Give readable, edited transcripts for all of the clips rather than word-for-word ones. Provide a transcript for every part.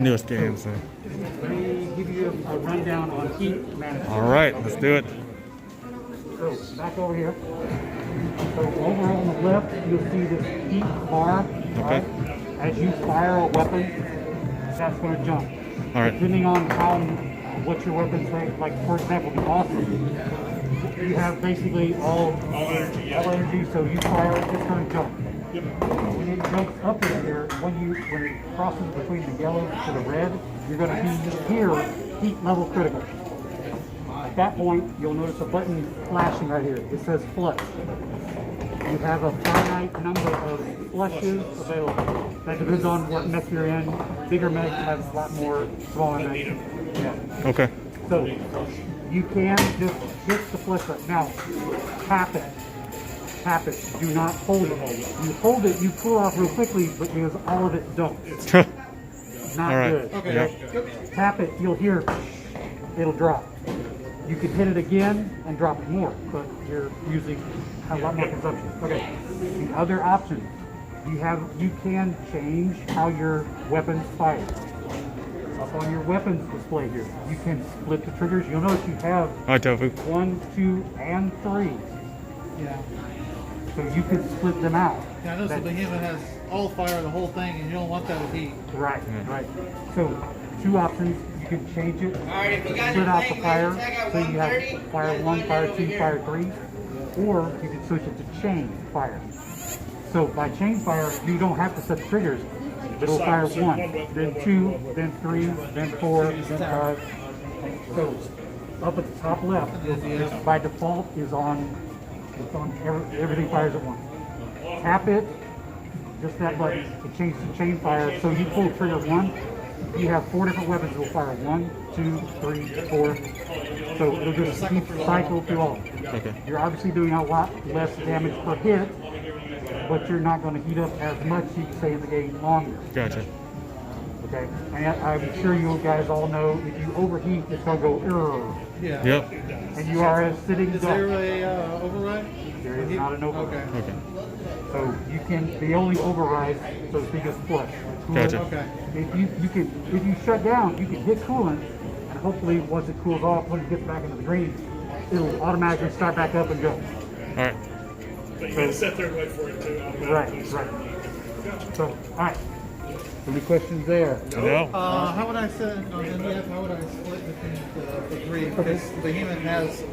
Newest game, so. Let me give you a rundown on heat management. All right, let's do it. So back over here. So over on the left, you'll see this heat bar. Okay. Right? As you fire a weapon, that's going to jump. All right. Depending on what your weapons say, like for example, the awesome, you have basically all energy. So you fire it, it's going to jump. Yep. When it jumps up in here, when it crosses between the yellow to the red, you're going to hear heat level critical. At that point, you'll notice a button flashing right here. It says flush. You have a finite number of flushes available. That depends on what mech you're in. Bigger mech has a lot more smaller mech. Yeah. Okay. So you can just hit the flush button. Now, tap it. Tap it. Do not hold it. You hold it, you pull off real quickly, but because all of it don't. Not right. good. Okay. Yep. Tap it, you'll hear it'll drop. You can hit it again and drop it more, but you're using a lot more consumption. Okay. The other option, you can change how your weapons fire. Up on your weapons display here, you can split the triggers. You'll notice you have Hi, Tofu. 1, 2, and 3. Yeah. So you can split them out. Yeah, I noticed the behemoth has all fire, the whole thing, and you don't want that with heat. Right, right. So, two options. You can change it, split out the fire, so you have fire 1, fire 2, fire 3, or you can switch it to chain fire. So by chain fire, you don't have to set the triggers. It'll fire 1, then 2, then 3, then 4, then 5. So up at the top left, by default is on. It's on everything fires at once. Tap it, just that button, to change to chain fire. So you pull trigger 1, you have 4 different weapons that will fire 1, 2, 3, 4. So it'll just keep cycle through all. Okay. You're obviously doing a lot less damage per hit, but you're not going to heat up as much, you can say, in the game longer. Gotcha. Okay, and I'm sure you guys all know if you overheat, it's going to go error. Yeah. Yep. And you are a sitting Is duck. there a override? There is not an override. Okay. Okay. So you can, the only override, so to speak, is flush. Gotcha. Okay. If you shut down, you can hit coolant, and hopefully once it cools off, when it gets back into the green, it'll automatically start back up and go. All right. But you gotta sit there and wait for it to automatically. Right. So, all right. Any questions there? No. How would I set on MDF? How would I split between the three? Because the behemoth has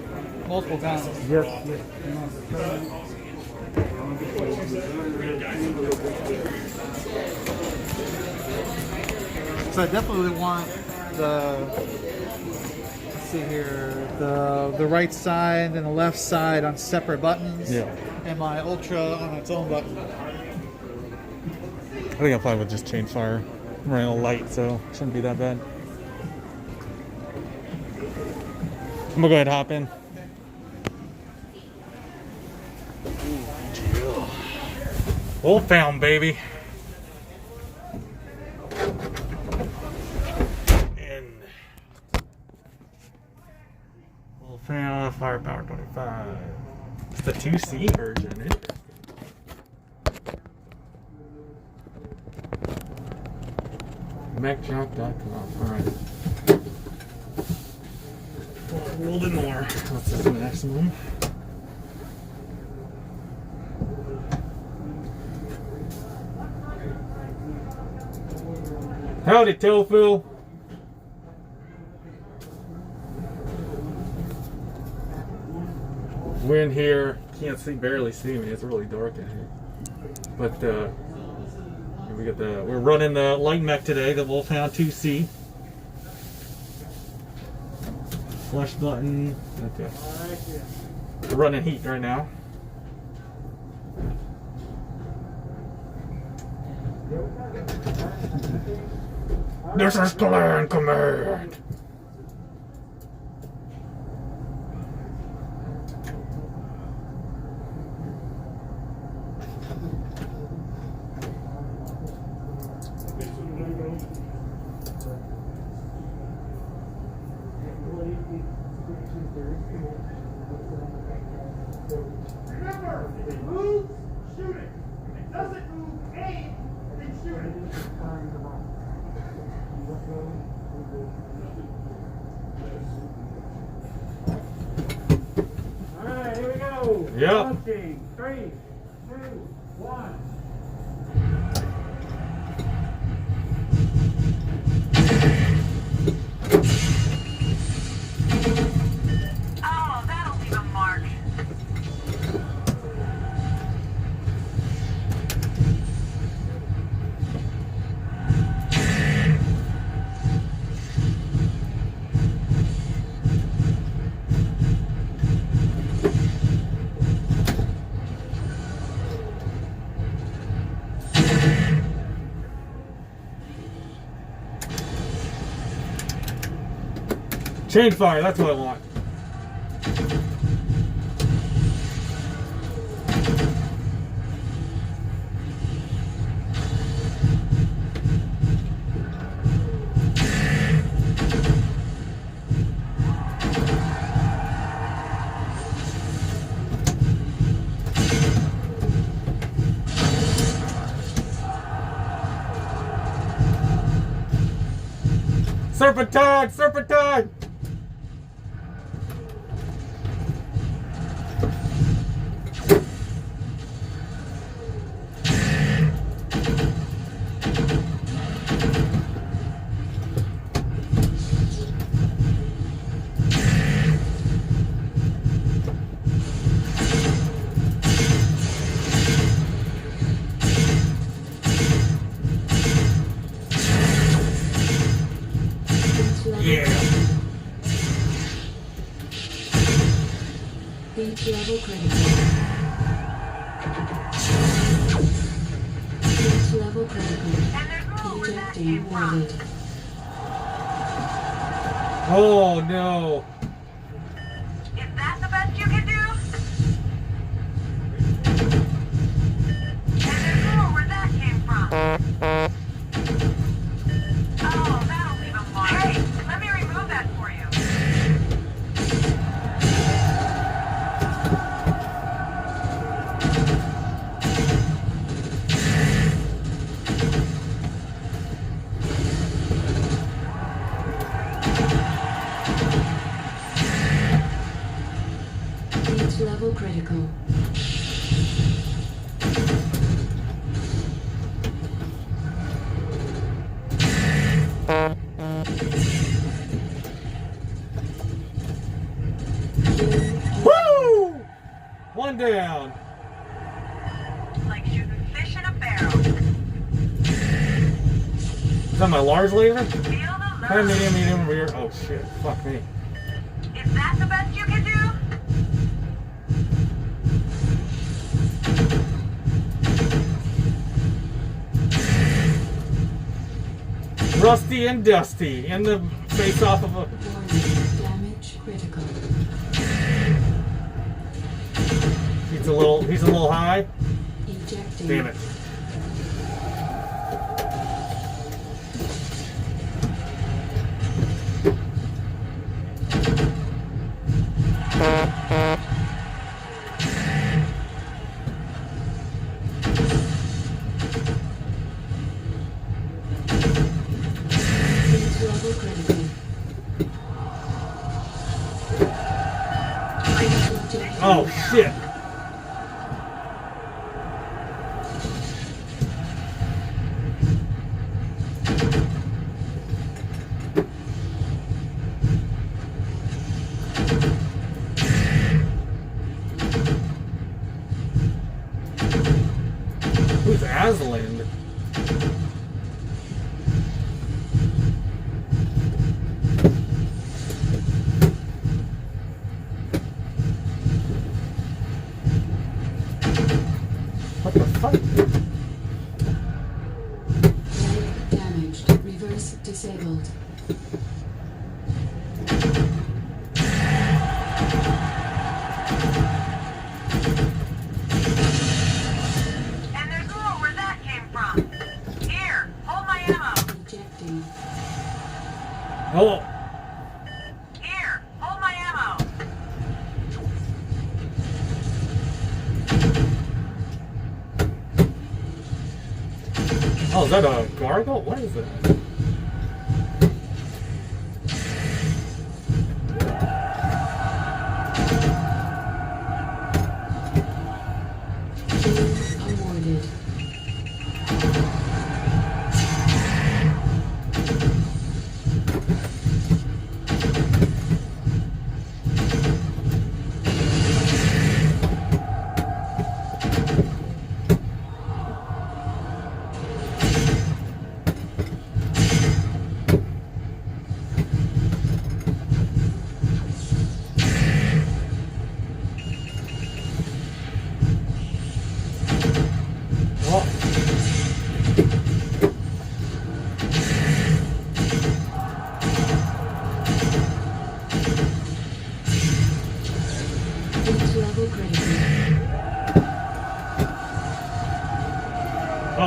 multiple guns. Yes. So I definitely want the, let's see here, the right side and the left side on separate buttons. Yeah. And my ultra on its own button. I think I'm fine with just chain fire. I'm running a light, so it shouldn't be that bad. I'm gonna go ahead and hop in. Wolfhound, baby. In. Wolfhound, firepower 25. It's the 2C version, interesting. MechCorpsEntertainment. Alright. A little bit more. Let's set the maximum. Howdy, Tofu. Wind here. Can't barely see me. It's really dark in here. But we're running the light mech today, the Wolfhound 2C. Flush button. Okay. We're running heat right now. This is Clan Command. Remember, if it moves, shoot it. If it doesn't move, aim, and then shoot it. Yep. Launching. 3, 2, 1. Oh, that'll leave a mark. Chain fire, that's what I want. Serpentine! Serpentine! Yeah. Beach level critical. Beach level critical. And there's more where that Ejecting came from. worded. Oh no. Is that the best you can do? And there's more where that came from. Oh, that'll leave a mark. Hey, let me remove that for you. Beach level critical. Woo! One down. Like shooting fish in a barrel. Is that my large laser? Feel the Hey, love. medium, rear. Oh shit. Fuck me. Is that the best you can do? Rusty and Dusty in the face off of a. Warning. Damage critical. He's a little high. Ejecting. Damn it. Beach level critical. Ejecting. Oh shit. Who's Aslan? What the fuck? Leg damaged. Reverse disabled. And there's more where that came from. Here, hold my ammo. Ejecting. Oh, Here, hold my ammo. oh, is that a gargle? What is that?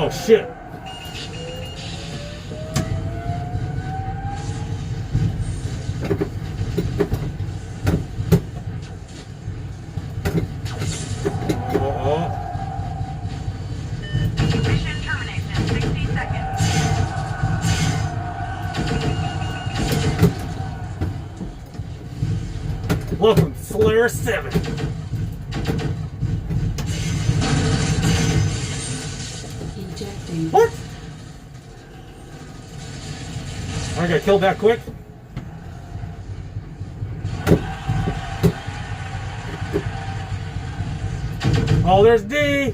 Oh shit. Mission termination, 60 seconds. Welcome to Slayer 7. Ejecting. What? I got killed that quick? Oh, there's D!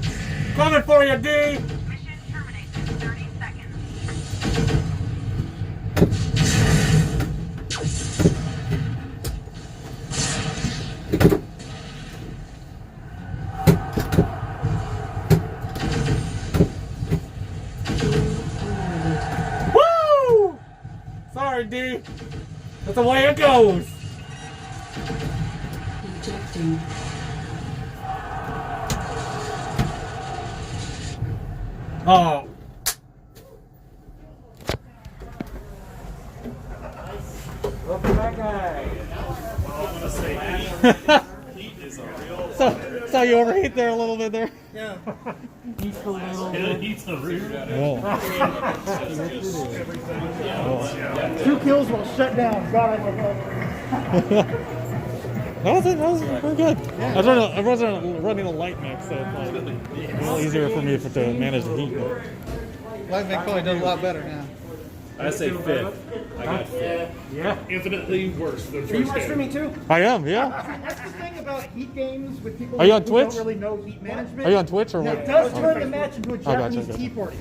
Coming for you, D! Mission termination, 30 seconds. Woo! Sorry, D. That's the way it goes. Ejecting. Oh. Welcome back, guys. So you overheat there a little bit there? Yeah. He's a little bit. Oh. 2 kills will shut down. God, I love that. That was pretty good. I wasn't running a light mech, so it's like a little easier for me to manage the heat. Light Mech probably does a lot better now. I say fifth. I got fifth. Yeah. Infinitely worse than Are you first watch streaming game. too? I am, yeah. That's the thing about heat games with people Are you on who Twitch? don't really know heat management. Are you on Twitch or No, what? it does turn the match into a gotcha, Japanese gotcha. tea party.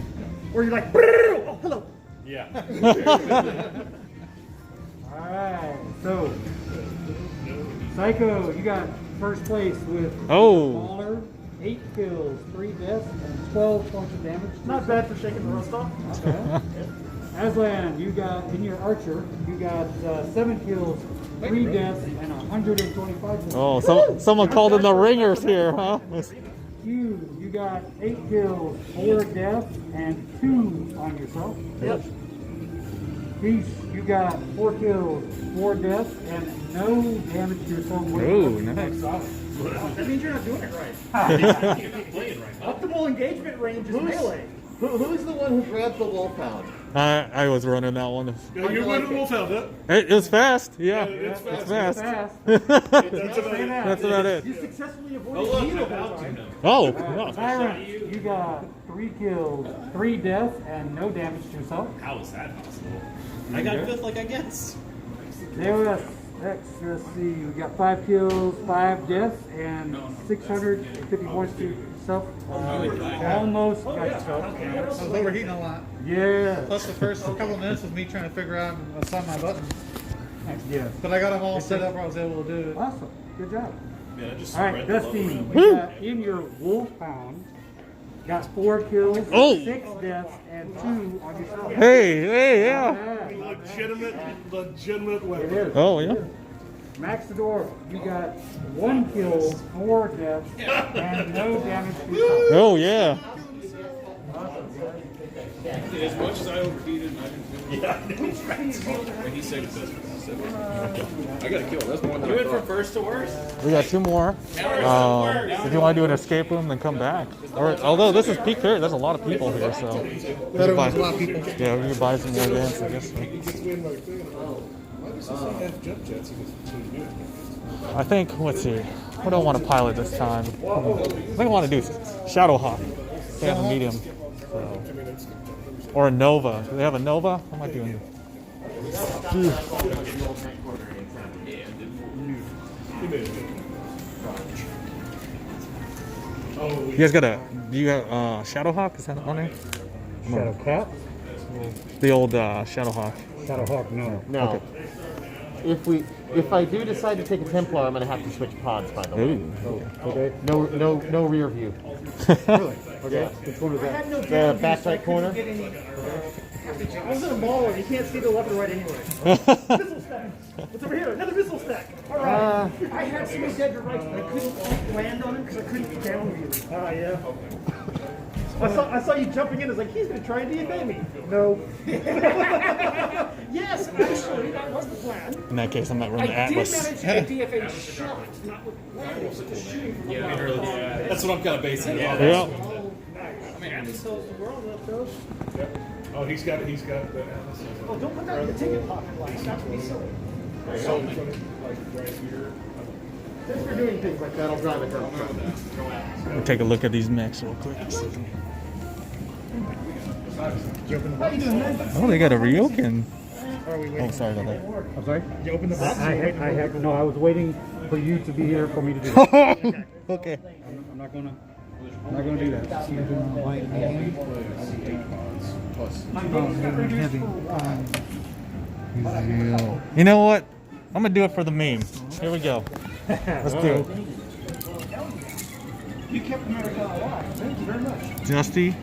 Where you're like, oh, hello. Yeah. Alright, so Psycho, you got first place with Oh. Baller, 8 kills, 3 deaths, and 12 points of damage. Not bad for shaking the rust off. Not bad. Aslan, you got, in your Archer, you got 7 kills, 3 deaths, and 125 points. Oh, someone called in the ringers here, huh? Q, you got 8 kills, 4 deaths, and 2 on yourself. Yep. Peace, you got 4 kills, 4 deaths, and no damage to yourself. Oh, nice. That means you're not doing it right. Playing right now. Optimal engagement range is melee. Who's the one who grabbed the wolfhound? I was running that one. Yeah, you're running Wolfhound, huh? It was fast, yeah. it's It's fast. fast. That's about it. That's about it. You successfully Oh, avoided look, heat I'm over out to time. him. Oh, Tyrant, you got 3 kills, 3 deaths, and no damage to yourself. How is that possible? I got fifth like I guess. Daeos, let's see, you got 5 kills, 5 deaths, and 650 points to yourself. Almost got yourself. I was overheating a lot. Yeah. Plus the first couple of minutes was me trying to figure out and assign my buttons. Yeah. But I got them all set up where I was able to do it. Awesome. Good job. Yeah, I just All right, spread the love Dusty, around. you got in your Wolfhound, got 4 kills, Oh. 6 deaths, and 2 on yourself. hey, yeah. Legitimate It weapon. is. Oh, yeah. Maxidor, you got 1 kill, 4 deaths, and no damage to yourself. Oh, yeah. As much as I overheated, I didn't feel and he said it best. I got a kill. That's more than I thought. From first to worst? We got 2 more. If you want to do an escape room, then come back. Or, although this is peak period, there's a lot of people here, so. we Better can buy- with a lot of people. Yeah, we can buy some more games, I guess. I think, let's see. What do I want to pilot this time? I think I want to do Shadowhawk. They have a medium. So. Or a Nova. Do they have a Nova? What am I doing? You guys got do you got Shadowhawk? Is that on there? Shadowcat? The old Shadowhawk. Shadowhawk, no. No. If I do decide to take a Templar, I'm gonna have to switch pods. By the way, Ooh. Okay. no rear view. Really? Okay. Which one is that? The back right corner. I was in a mall and you can't see the left or right anyway. Missile stack. What's over here? Another missile stack. All right. I had some dead to right, but I couldn't land on him because I couldn't down view. Ah, yeah. I saw you jumping in. It's like he's gonna try and DFA me. No. Yes, actually, that was the plan. In that case, I might run I the did Atlas. manage to get DFA shot, not with landing, but the shooting from above. That's what I'm kind of basing it on. Yeah. Oh, nice. So the world up those. Oh, he's got the Atlas. Oh, don't put that in the ticket pocket, like that would be silly. So like right here. Since we're doing things like that, I'll drive it down. We'll take a look at these mechs real quick. Oh, they got a Ryokan. Oh, sorry about that. I'm sorry? You open the box? No, I was waiting for you to be here for me to do that. Okay. I'm not gonna do that. You know what? I'm gonna do it for the meme. Here we go. Let's do it. You kept America alive. Thank you very much. Justy.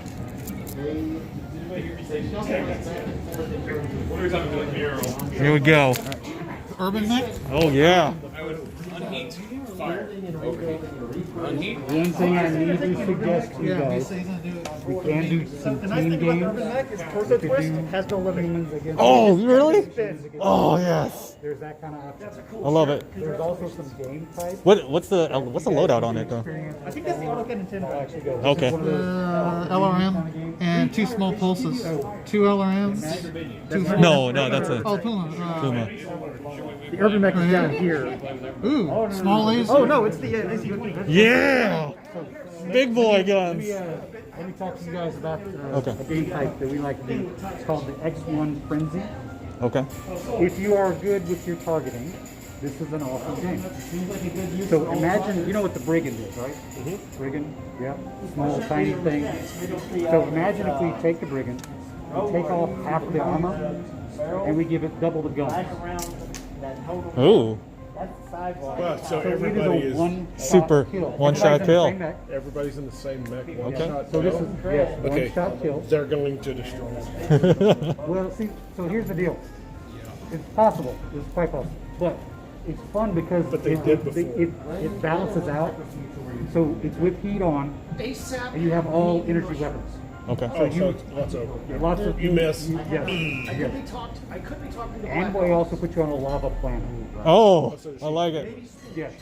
Here we go. Urban Mech? Oh yeah. Unheat. Fire. Overheat. Unheat. One thing I need to suggest to you guys, we can do some The nice team thing about games. Urban Mech is torso twist has no limit. Humans against Oh, really? spins against Oh yes. There's that kind of option. I love it. There's also some game types. What's the loadout on it though? I think that's the autocannon 10 actually goes. Okay. LRM and 2 small pulses. 2 LRMs. No, that's a Oh, Puma. Puma. The Urban Mech is down here. Ooh, small laser. Oh no, it's the AC-20. Yeah. Big boy guns. Let me talk to you guys about Okay. a game type that we like to do. It's called the X1 Frenzy. Okay. If you are good with your targeting, this is an awesome game. So imagine, you know what the Brigand is, right? Brigand, yeah, small, tiny thing. So imagine if we take the Brigand, we take off half of the armor, and we give it double the guns. Ooh. Well, so So it is everybody a is Super one-shot Everybody's in the kill. same mech. everybody's in the same mech. One Okay. shot So this is, kill. yes, Okay. one-shot kill. They're going to destroy us. Well, see, so here's the deal. It's possible. It's quite possible. But it's fun because But they did before. it balances out. So it's with heat on, and you have all energy weapons. Okay. Oh, so it's lots over. Lots of You miss. Yes. I could be talking to And we also put you on a lava planet. Oh, I like it. Yes.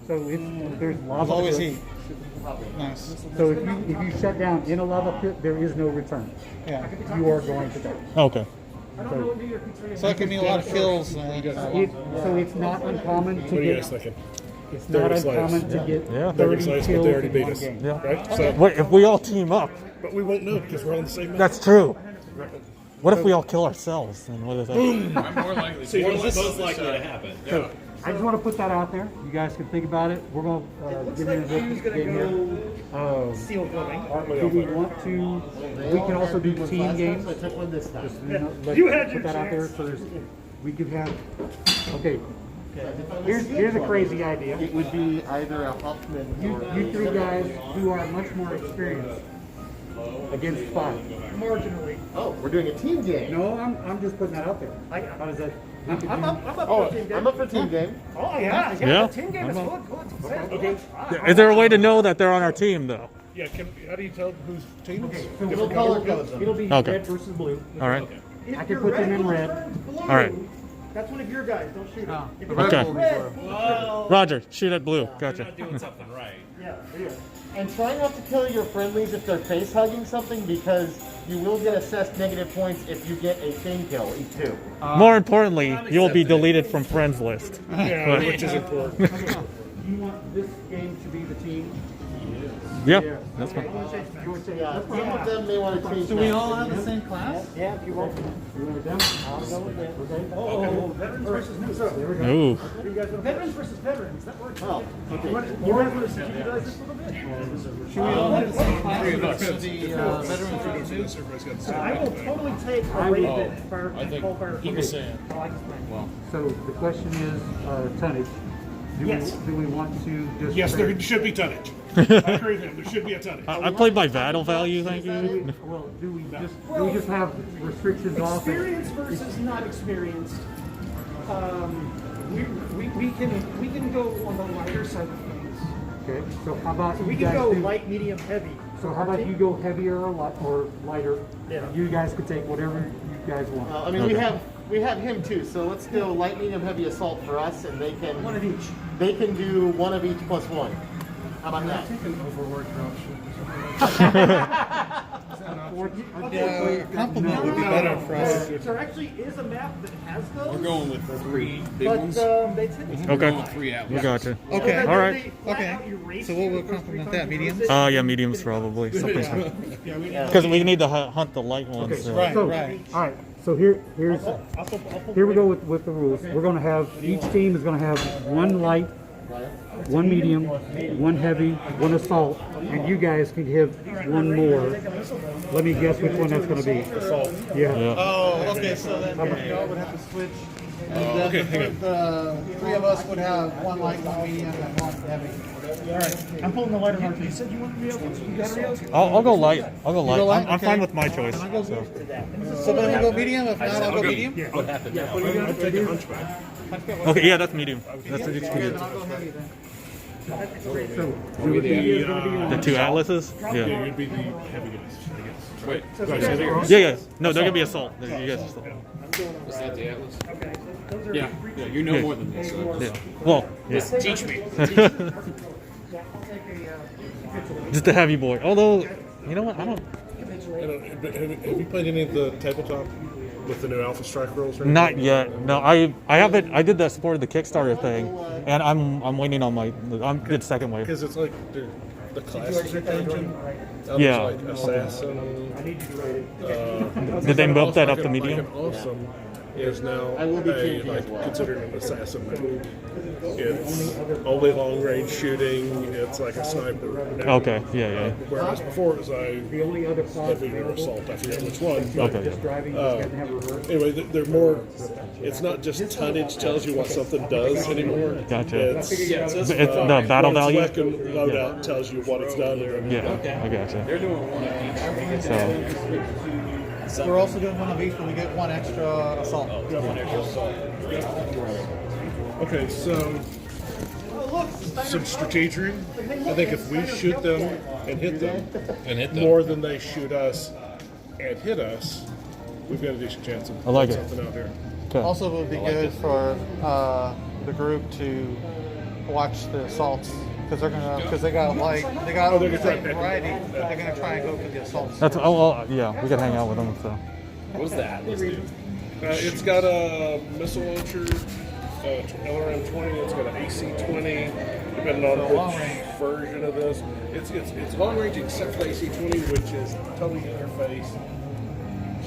So there's lava. Always pits. heat. Nice. So if you shut down in a lava pit, there is no return. Yeah. You are going to die. Okay. So that could mean a lot of kills. So it's not uncommon What to are you get. guys thinking? It's not 30 slaves. uncommon to get Yeah. 30 30 slaves, but kills they already in beat one us. game. Yeah. Right? So, Wait, if we all team up, but we won't know because we're on the same mech. that's true. What if we all kill ourselves? Then what is that? I'm more likely. See, this is likely to happen. So I just want to put that out there. You guys can think about it. We're going to give you Q's a gonna game here. go seal plumbing. Do we want to? We can also do team games. Just, You had put your that out there. chance. So we could have. Okay. Here's a crazy idea. It would be either a Huffman or You three guys who are much more experienced against 5. Marginally. oh, we're doing a team game. No, I'm just putting that out there. How does that? I'm up Oh, for team game. I'm up for team game. Oh yeah, Yeah. The team game is good. Okay. Is there a way to know that they're on our team though? Yeah, how do you tell whose team it's? So It'll color code them. It'll be Okay. red versus blue. All right. I can put them in red. All right. That's one of your guys. Don't shoot him. If it's Okay. red, Roger. Shoot at blue. Gotcha. Doing something right. yeah. And try not to kill your friendlies if they're face hugging something because you will get assessed negative points if you get a thing kill, E2. More importantly, you'll be deleted from friends list. Yeah, which is important. Do you want this game to be the team? Yeah, that's fine. You want to say Yeah, some of them may want to change Do we that. all have the same class? Yeah, if you want. You want them? I'll go with them. Okay. Oh, veterans versus new. So, There we go. Ooh. you guys want veterans versus veterans? That works. Oh, You guys want to securitize this a little bit? Should we all have the same class? So the veterans are two? I will totally take a rated fire. I think fire. he was saying. I like this plan. So the question is tonnage. Yes. Do we want to just? Yes, there should be tonnage. I agree with him. There should be a tonnage. I played by battle value, thank you. Well, do we just have restrictions off? Experience versus not experienced. We can go on the lighter side of things. Okay. So how about We you can guys go do? light, medium, heavy. So So how about you go heavier or lighter? Yeah. You guys could take whatever you guys want. I mean, we have him too. So let's go light, medium, heavy assault for us, and they can One of each. They can do one of each plus one. How about that? Compliment would be better for us. There actually is a map that has those. We're going with 3 big But ones. they tend to Okay. Going with 3 We atlas. gotcha. Okay. All right. Okay. So what will complement that? Mediums? Yeah, mediums probably. Something. Because we need to hunt the light ones. Okay, so. Right, so, right. All right. So here we go with the rules. We're going to have each team is going to have one light, one medium, one heavy, one assault, and you guys can give one more. Let me guess which one that's going to be. Assault. Yeah. Oh, okay. So then we all would have to switch. And then the 3 of us would have one light, one medium, and one heavy. All right. I'm pulling the lighter one. You said you wanted to be able to. You got to I'll go light. I'll go light. light? I'm fine Okay. with my choice. So. So then we go medium. If not, I'll go medium. I'd take a hunchback. Okay, yeah, that's medium. That's Okay, medium. then I'll go heavy then. The 2 atlases? Yeah, Yeah. you'd be the heavy guys, I guess. Wait, Yeah, yeah. No, they're gonna be assault. You guys assault. is that the atlas? Yeah, yeah, you know more than this. So. Yeah. Well, yeah. Teach me. Just a heavy boy. Although, you know what? I don't. Have you played any of the tabletop with the new Alpha Strike rules? Or Not yet. No, I haven't. I did that supported the Kickstarter thing, and I'm waiting on my. I'm good second wave. Because it's like the classes are changing. Yeah. Like assassin. Did they bump that up to Like medium? an awesome is now will be a, changing like as well. considered an assassin mech. It's only long range shooting. It's like a sniper. Now. Okay. Yeah, yeah. Whereas before it was a The only other class heavy or assault. I forget which one. But Okay. driving is going to have reverse. anyway, they're more. It's not just tonnage tells you what something does anymore. Gotcha. It's, It's the battle what its value. weapon loadout tells you what it's done. And Yeah, I gotcha. They're doing one of each. So We're also doing one of each, but we get one extra assault. Okay, so some strategy. I think if we shoot them and hit them more than they shoot us and hit us, we've got a decent chance of I like putting it. something out here. okay. Also, it would be good for the group to watch the assaults because they got they're gonna the try same to- variety. They're gonna try and go for the assaults. That's well, yeah. We can hang out with them. So What's that? Let's do. It's got a missile launcher, LRM-20. It's got an AC-20. Depending on which version of this, it's long range except for the AC-20, which is totally interface,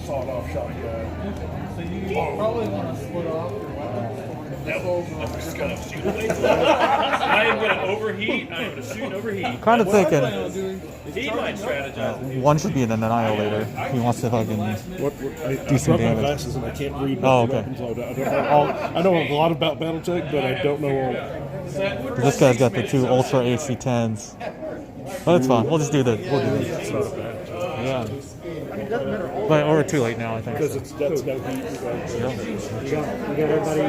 sawed-off shotgun. So you probably want to split off your weapons. I am going to overheat. I am going to shoot and overheat. kind of thinking He might strategize. one should be an annihilator. He wants to fucking. I Decent brought my damage. glasses and I can't read Oh, what the okay. weapons loadout. I know a lot about BattleTech, but I don't know. This guy's got the 2 Ultra AC-10s. But it's fine. We'll just do the. We'll do this. Yeah. But we're too late now, I think. Because that's no heat. You got everybody.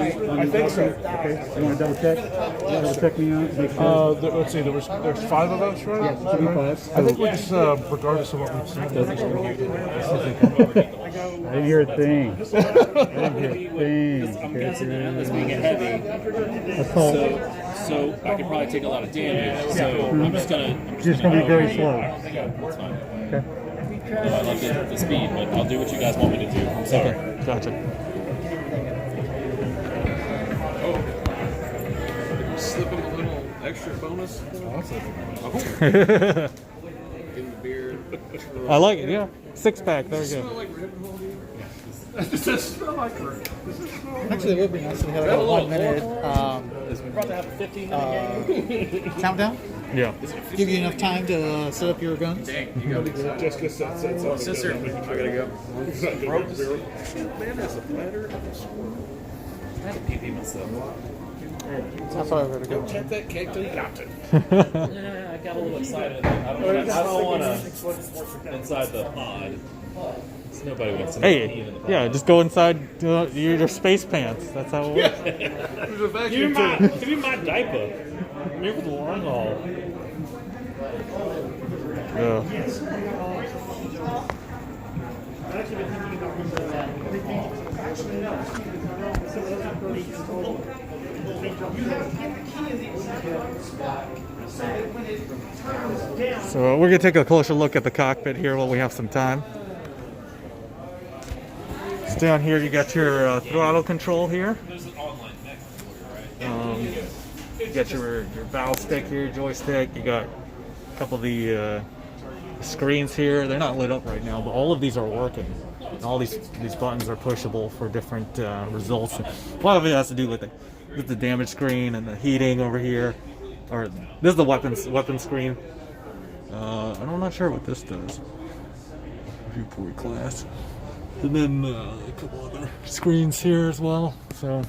I think so. Okay. You want to double check? Double check me out. Make sure. Let's see. There's 5 of us, right? Yes, 2 5. I think we just, regardless of what we've seen, I didn't hear a thing. I didn't hear a thing. I'm guessing Atlas being a heavy, Assault. so I could probably take a lot of damage. So I'm just gonna Just gonna be very slow. That's fine. Okay. I love the speed, but I'll do what you guys want me to do. I'm sorry. Okay. Gotcha. Slip him a little extra bonus. Give him a beard. I like it. Yeah. 6-pack. There we go. Like ribbon hole, dude? Does this smell like Actually, it would be nice if we had like a 1 minute We're about to have a 15-minute game. countdown. Yeah. Give you enough time to set up your guns. Jessica said something? Sister, I gotta go. Man, that's a platter. I had to pee myself. That's why we're gonna go. Tap that cake till you got it. Yeah, I got a little excited. I don't want to inside the pod. Nobody wants to pee Hey, in the pod. yeah. Just go inside your space pants. That's how it works. Give me my diaper. Me for the long haul. Yeah. Yes. I've actually been thinking about repainting. Actually, no. Some of those are 30 years old. So we're gonna take a closer look at the cockpit here while we have some time. So down here you got your throttle control here. There's an online Mech controller, right? You got your valve stick here, joystick. You got a couple of the screens here. They're not lit up right now, but all of these are working. And all these buttons are pushable for different results. A lot of it has to do with the damage screen and the heating over here. Or this is the weapon screen. I'm not sure what this does. Viewport class. And then a couple other screens here as well. So.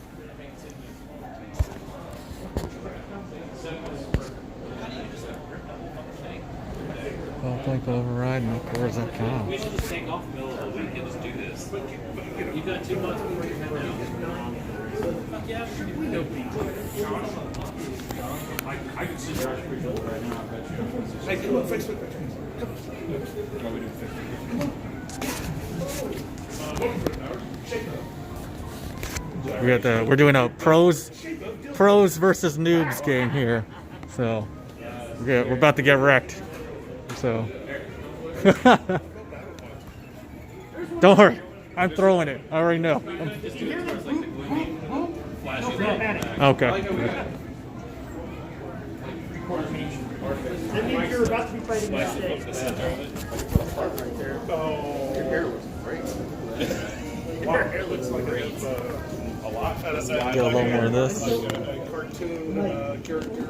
Like override MechCorpsEntertainment. We should just take off the middle of the week and just do this. You've got 2 months before you head out. Yeah, I can see Josh pretty good right now. Hey, come on, Facebook. We're doing a pros versus noobs game here, so we're about to get wrecked. So don't worry, I'm throwing it. I already know. Okay. That means you're about to be fighting this day. Your hair looks great. Wow, your hair looks like a lot. Get a little more of this. A cartoon character.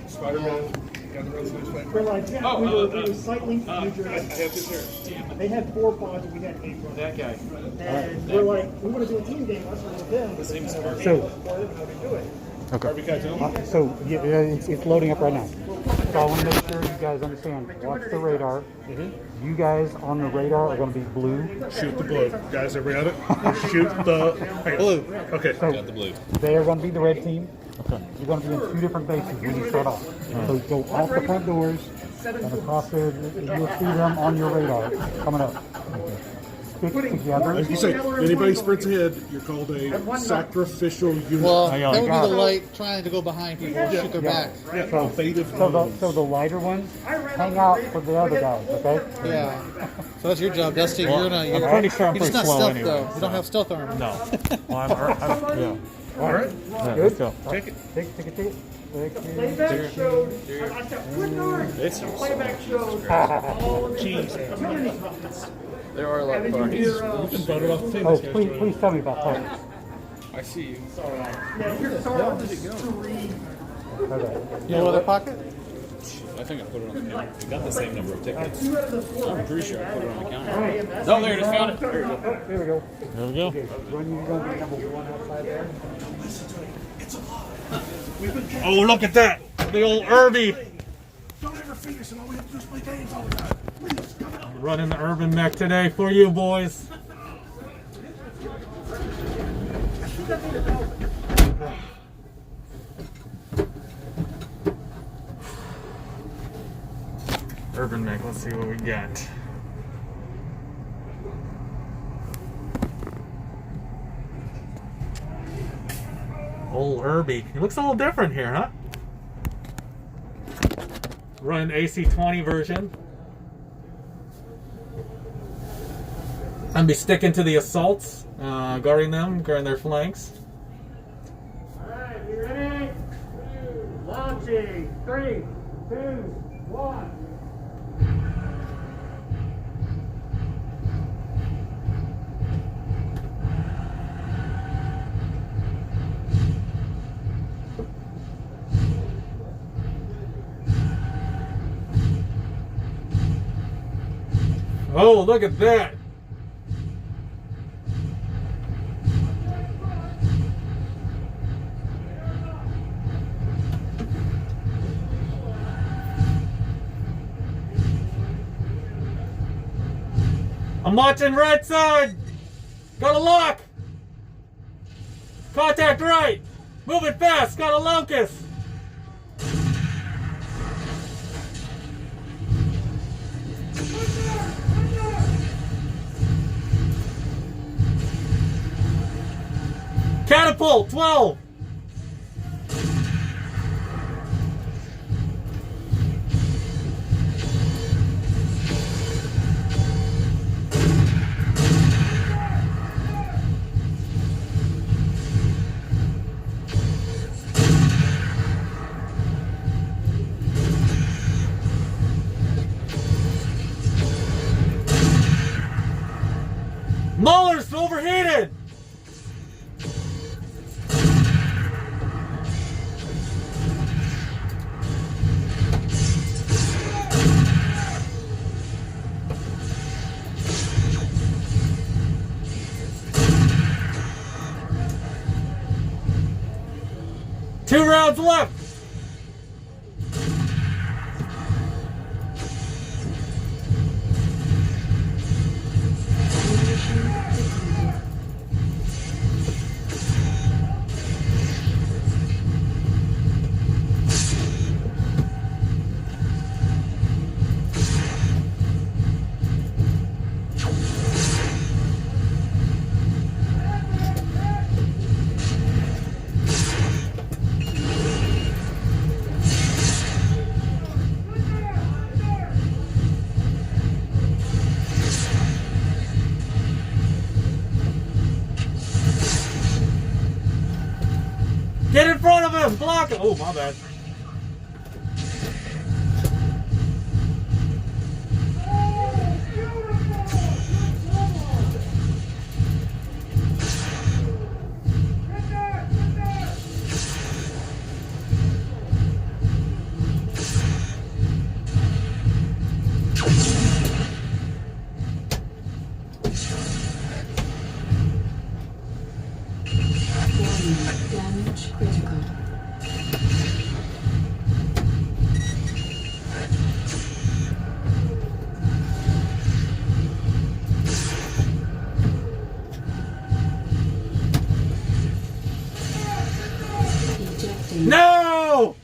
Spider-Man. We're like, yeah, we were cycling to New Jersey. I have this here. They had 4 pods and we had 8 pods. That guy. And we're like, we want to do a team game. Let's with them. The same sport. So, Okay. so yeah, it's loading up right now. So I want to make sure you guys understand. Watch the radar. You guys on the radar are going to be blue. Shoot the blue. Guys, are we at it? Shoot the blue. Okay. So Got the blue. they are going to be the red team. Okay. You're going to be in 2 different bases when you start off. So go off the front doors and across there. You'll see them on your radar coming up. Stick together. Like you say, anybody sprints ahead, you're called a sacrificial unit. Well, Hang that on. would be the light trying to go behind people, shoot their back. So the lighter ones hang out for the other guys, okay? Yeah. So that's your job, Dusty. You're not. I'm pretty sure I'm You're just pretty not slow stealth anyway. though. You don't have stealth armor. No. Well, I'm yeah. All right. Yeah, let's go. Take it. Playback showed. I said, good Lord. Playback showed. All of the community comments. There are a lot of And then parties. you hear, Oh, please tell me about that. I see you. yeah, you hear Sauron's scream. Okay. You know other pocket? I think I put it on the counter. We got the same number of tickets. 2 out of the 4. I'm pretty sure I put it on the counter. Right. No, there it is. Found it. There you go. Here we go. There we go. When you're going to be number 1 outside there. Oh, look at that! The old Irby. Don't ever finish, and all we have to do is play games all the time. Please, come on. Running the urban mech today for you boys. Urban mech, let's see what we got. Old Irby. He looks a little different here, huh? Running AC-20 version. And be sticking to the assaults, guarding their flanks. Alright, you ready? Launching. 3, 2, 1. Oh, look at that! I'm watching right side! Got a lock! Contact right! Moving fast! Got a locust! Catapult, 12. Muller's overheated! Two rounds left! Get in front of him! Block him! Oh, my bad. Damage critical. Ejecting. No!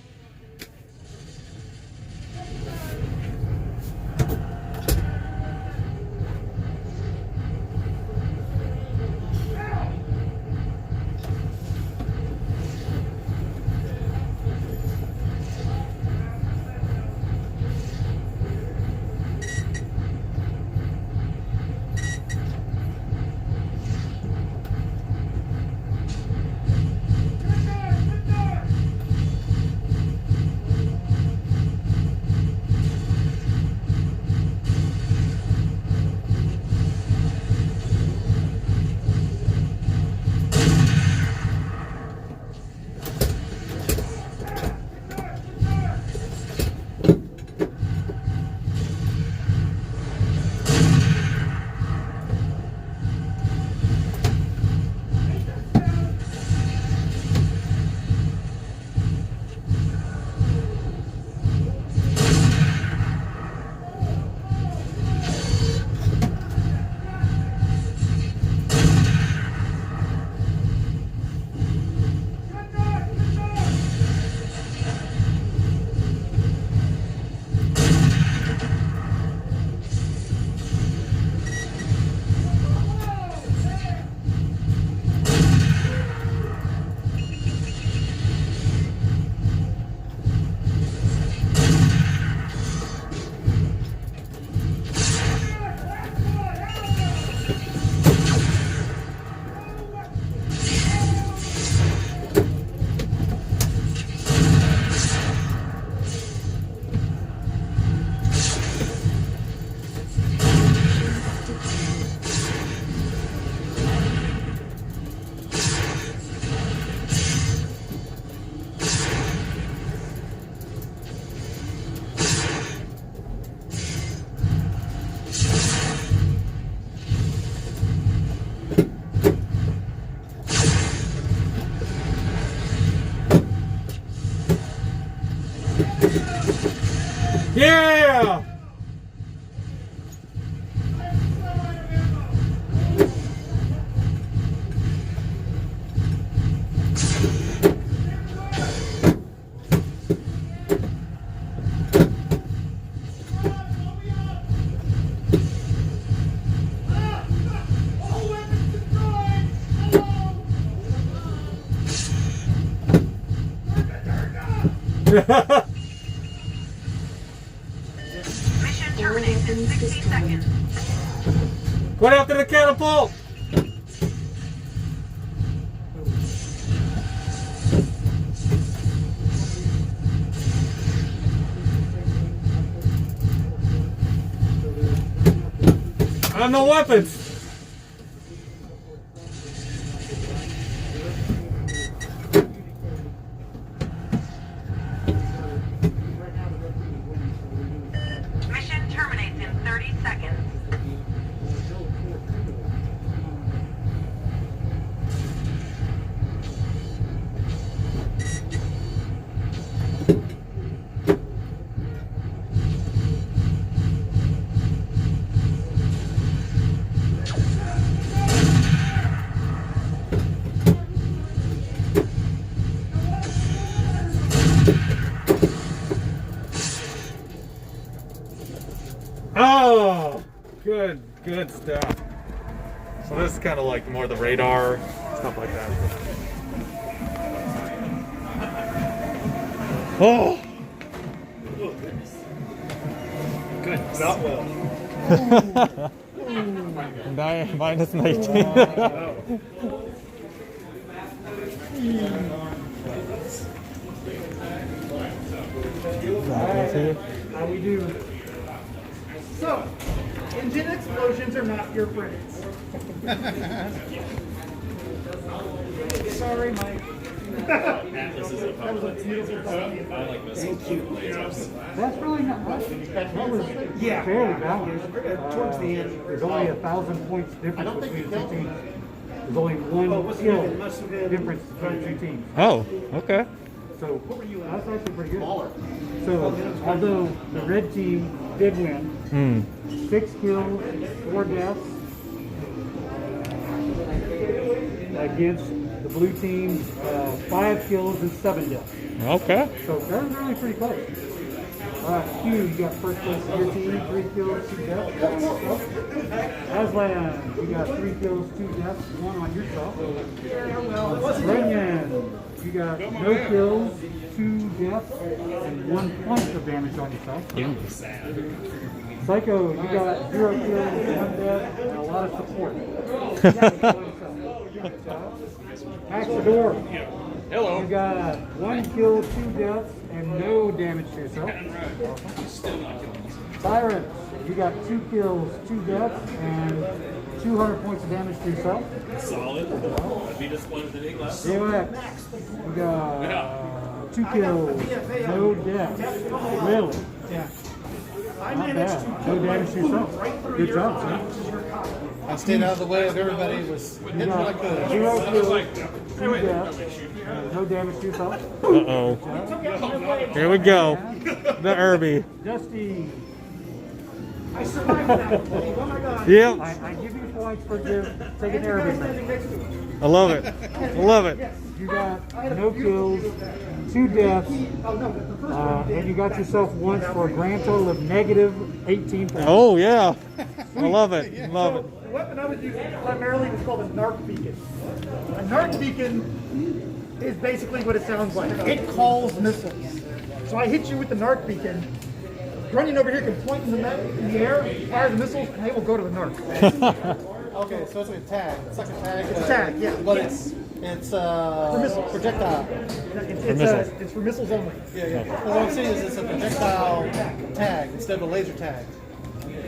Yeah! Mission terminates in 60 seconds. Going after the catapult! I have no weapons! Mission terminates in 30 seconds. Oh, good stuff. So this is kind of like more the radar, stuff like that. Oh! Good. Not well. Minus 19. How we do? So, engine explosions are not your friends. Sorry, Mike. Atlas is a That was a beautiful thought. I like missiles. Lasers. That's really not much. That was Yeah. fairly balanced. Towards the end. There's only 1,000 points difference between the two teams. There's only one skill difference between the two teams. Oh, okay. So that's actually pretty good. So although the red team did win, 6 kills, 4 deaths against the blue team, 5 kills and 7 deaths. Okay. So that was really pretty close. Q, you got first place of your team, 3 kills, 2 deaths. Aslan, you got 3 kills, 2 deaths, 1 on yourself. Renyan, you got no kills, 2 deaths, and 1 point of damage on yourself. Psycho, you got 0 kills, 1 death, and a lot of support. Axador, Hello. you got 1 kill, 2 deaths, and no damage to yourself. Siren, you got 2 kills, 2 deaths, and 200 points of damage to yourself. Solid. I'd be disappointed in any class. Daeos, you got 2 kills, no deaths. Really? Yeah. Not bad. No damage to yourself. Good job, sir. I stayed out of the way of everybody. Was You hitting like got the 0 kills, 2 deaths, no damage to yourself. Uh-oh. Here we go. The Irby. Dusty, I survived that. Oh my god. Yep. I give you points for taking care of Standing it. next to it. I love it. I love it. You got no kills, 2 deaths, Oh no, the first one. and you got yourself once for a grand total of negative 18 points. Oh, yeah. I love it. Love it. The weapon I was using primarily was called a narc beacon. A narc beacon is basically what it sounds like. It calls missiles. So I hit you with the narc beacon. Running over here can point in the air, fire the missiles, and they will go to the narc. Okay, so it's like a tag. It's like a tag. It's a tag, yeah. But it's missiles. projectile. It's for missiles only. Yeah. Well, what I'm saying is it's a projectile tag instead of a laser tag.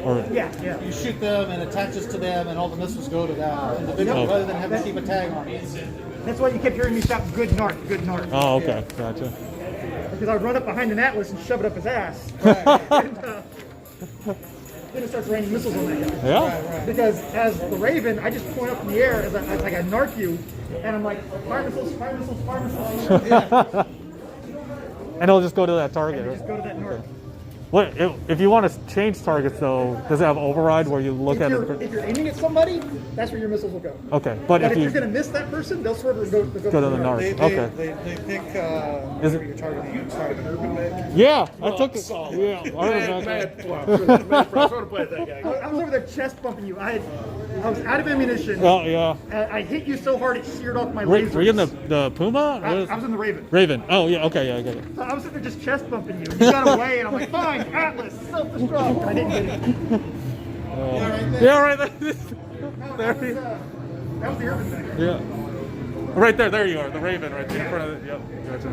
Or, Yeah. You shoot them and attaches to them, and all the missiles go to that individual rather than having to keep a tag on it. That's why you kept hearing me shout, good narc, good narc. oh, okay. Gotcha. Because I would run up behind an Atlas and shove it up his ass. Then it starts raining missiles on that guy. Yeah. Because as the Raven, I just point up in the air as I narc you, and I'm like, fire missiles, fire missiles, fire missiles. And it'll just go to that target. Just go to that narc. What if you want to change targets though? Does it have override where you look at it? If you're aiming at somebody, that's where your missiles will go. Okay, but But if if you're you going to miss that person, they'll sort of go go to the narc. They Okay. pick Is where it? you're targeting. Sorry. Yeah, I took it. Yeah, I Mad remember. flop. Mad flop. I want to play with that guy. I was over there chest bumping you. I had I was out of ammunition. Oh yeah. I hit you so hard it seared off my Were laser. you in the Puma? I was in the Raven. Raven. Oh yeah. Okay. Yeah. I get it. So I was sitting there just chest bumping you. And you got away, and I'm like, fine, Atlas, self-destruct. And I didn't get it. Yeah. Right there. That was the urban thing. Yeah. Right there. There you are. The Raven right there in front of it. Yep. Gotcha.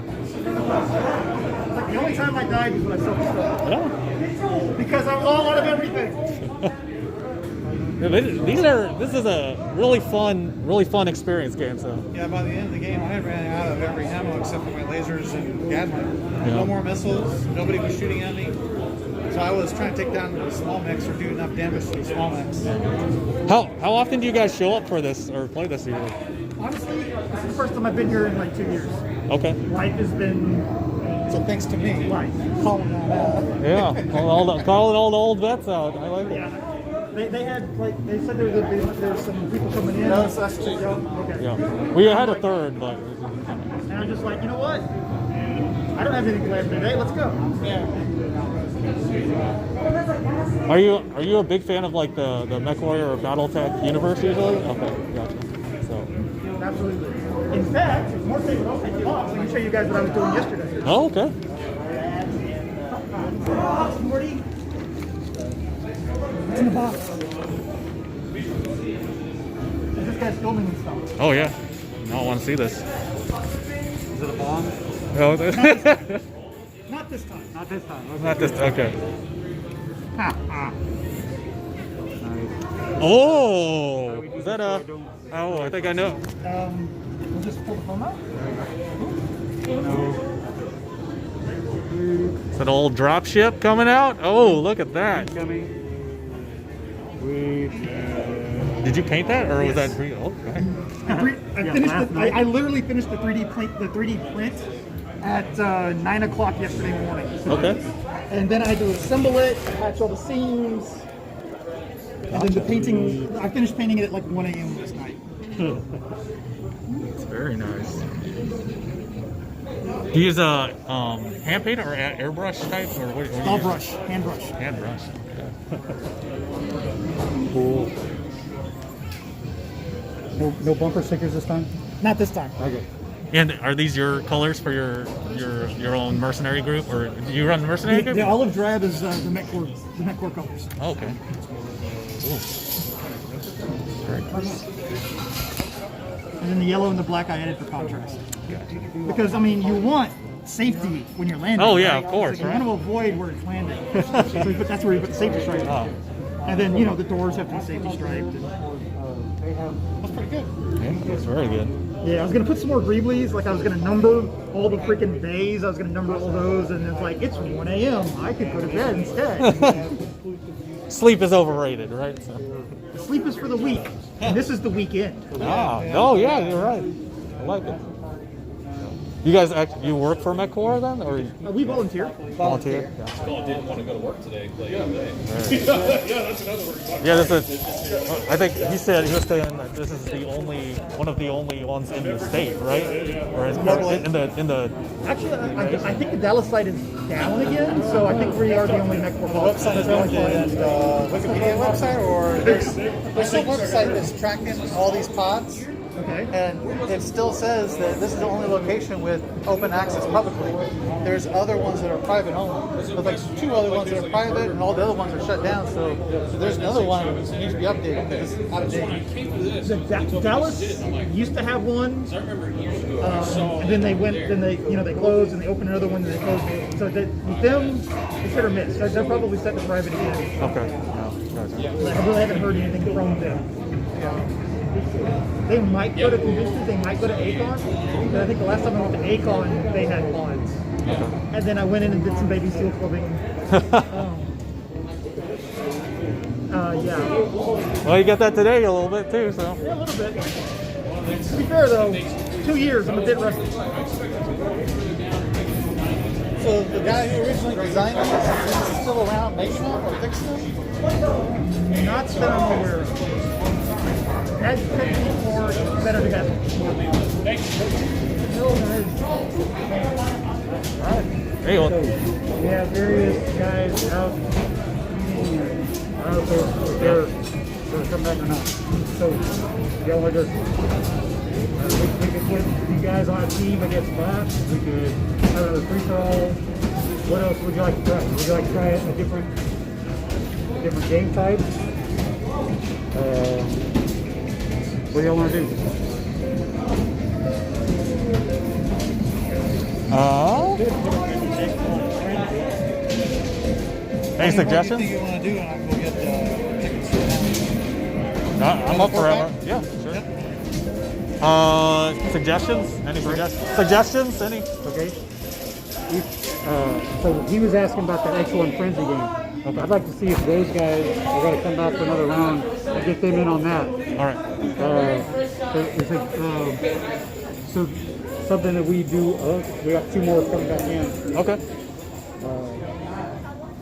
Like the only time I died was when I self-destruct. Yeah. Because I was all out of everything. Yeah, this is a really fun experience game. So Yeah, by the end of the game, I ran out of every ammo except for my lasers and Gatling. Yeah. No more missiles. Nobody was shooting at me. So I was trying to take down the small mechs or do enough damage to the small mechs. how often do you guys show up for this or play this year? Honestly, this is the first time I've been here in like 2 years. Okay. Life has been So thanks to me, life. calling that out. Yeah. Calling all the old vets out. I like it. Yeah. They had like they said there's some people coming in. No, it's us too. Okay. Yeah. We had a third, but And I'm just like, you know what? I don't have anything planned today. Let's go. Yeah. are you a big fan of like the MechWarrior or BattleTech universe usually? Okay. Gotcha. So. Absolutely. In fact, there's more things I'll take you off. Let me show you guys what I was doing yesterday. Oh, okay. Morty. It's in the box. This guy's filming and stuff. Oh yeah. No, I want to see this. Is it a bomb? No, Not this time. Not this time. Okay. not this. Okay. Nice. Oh, is that a? Oh, I think I know. We'll just pull the phone out. Is that an old drop ship coming out? Oh, look at that. Coming. Did you paint that, or was that real? Okay. I literally finished the 3D print at 9 o'clock yesterday morning. Okay. And then I had to assemble it, patch all the seams, and then the painting. I finished painting it at like 1 a.m. this night. It's very nice. Do you use a hand paint or airbrush type, or what? I'll brush, hand brush. Hand brush. Okay. Cool. No bumper stickers this time? Not this time. Okay. And are these your colors for your own mercenary group, or do you run the mercenary group? The olive drab is the MechCorp colors. Oh, okay. Cool. Very nice. And then the yellow and the black I added for contrast. Because I mean, you want safety when you're landing. Oh yeah, right? of course. Like, you want to avoid where it's landing. So that's where you put the safety stripe. Oh. And then the doors have to be safety striped. That's pretty good. Yeah, that's very good. Yeah, I was gonna put some more greeblies. Like I was gonna number all the freaking bays. I was gonna number all those, and it's like it's 1 a.m. I could go to bed instead. Sleep is overrated, right? So. Sleep is for the week, and this is the weekend. Ah, oh yeah, you're right. I like it. You guys you work for MechCorps then, or We volunteer. volunteer? Yeah. Paul didn't want to go to work today. Yeah, that's another word. Yeah, this is. I think he was saying that this is one of the only ones in the state, right? Or in the. Actually, I think the Dallas site is down again, so I think we are the only MechCorp Website is updated. Wikipedia website, or there's a website that's tracking all these pods. Okay. And it still says that this is the only location with open access publicly. There's other ones that are private only. But like 2 other ones that are private, and all the other ones are shut down. So there's another one that needs to be updated because it's out of date. Dallas used to have one, and then they they closed, and they opened another one, and they closed. So with them, it's hit or miss. They're probably set to private again. Okay. No, gotcha. I really haven't heard anything from them. They might go to conventions, they might go to ACON, but I think the last time I went to ACON, they had pods. And then I went in and did some baby seal clubbing. Yeah. Well, you got that today a little bit too, so. Yeah, a little bit. To be fair though, 2 years, I'm a bit rusty. So the guy who originally designed this is still around making them or fixing them? Not that I'm aware of. As for better together. Hey, well, We have various guys out. I don't know if they're going to come back or not. So, y'all are just, we could put you guys on a team against bots. We could have another free-for-all. What else would you like to try? Would you like to try a different game type? What do y'all want to do? Any suggestions? What do you want to do? And I can go get tickets. I'm up forever. Yeah, sure. Suggestions? Any suggestions? Any? Okay. So he was asking about that X1 Frenzy game. Okay. I'd like to see if those guys are going to come back for another round and get them in on that. All right. So something that we do. We got 2 more coming back in. Okay.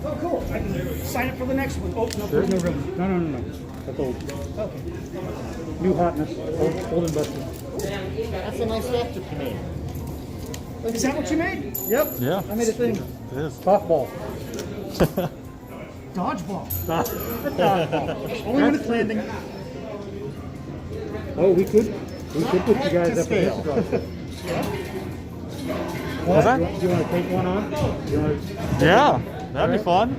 Oh, cool. I can sign up for the next one. Oh, no, Sure. no. No. That's old. Okay. New hotness. Old and busted. That's a nice draft you made. Is that what you made? Yep. Yeah. I made a thing. It is. Softball. Dodgeball. Dodgeball. Only when it's landing. Oh, we could put you guys up against the dodgeball. What's that? Do you want to take one on? Yeah, that'd be fun.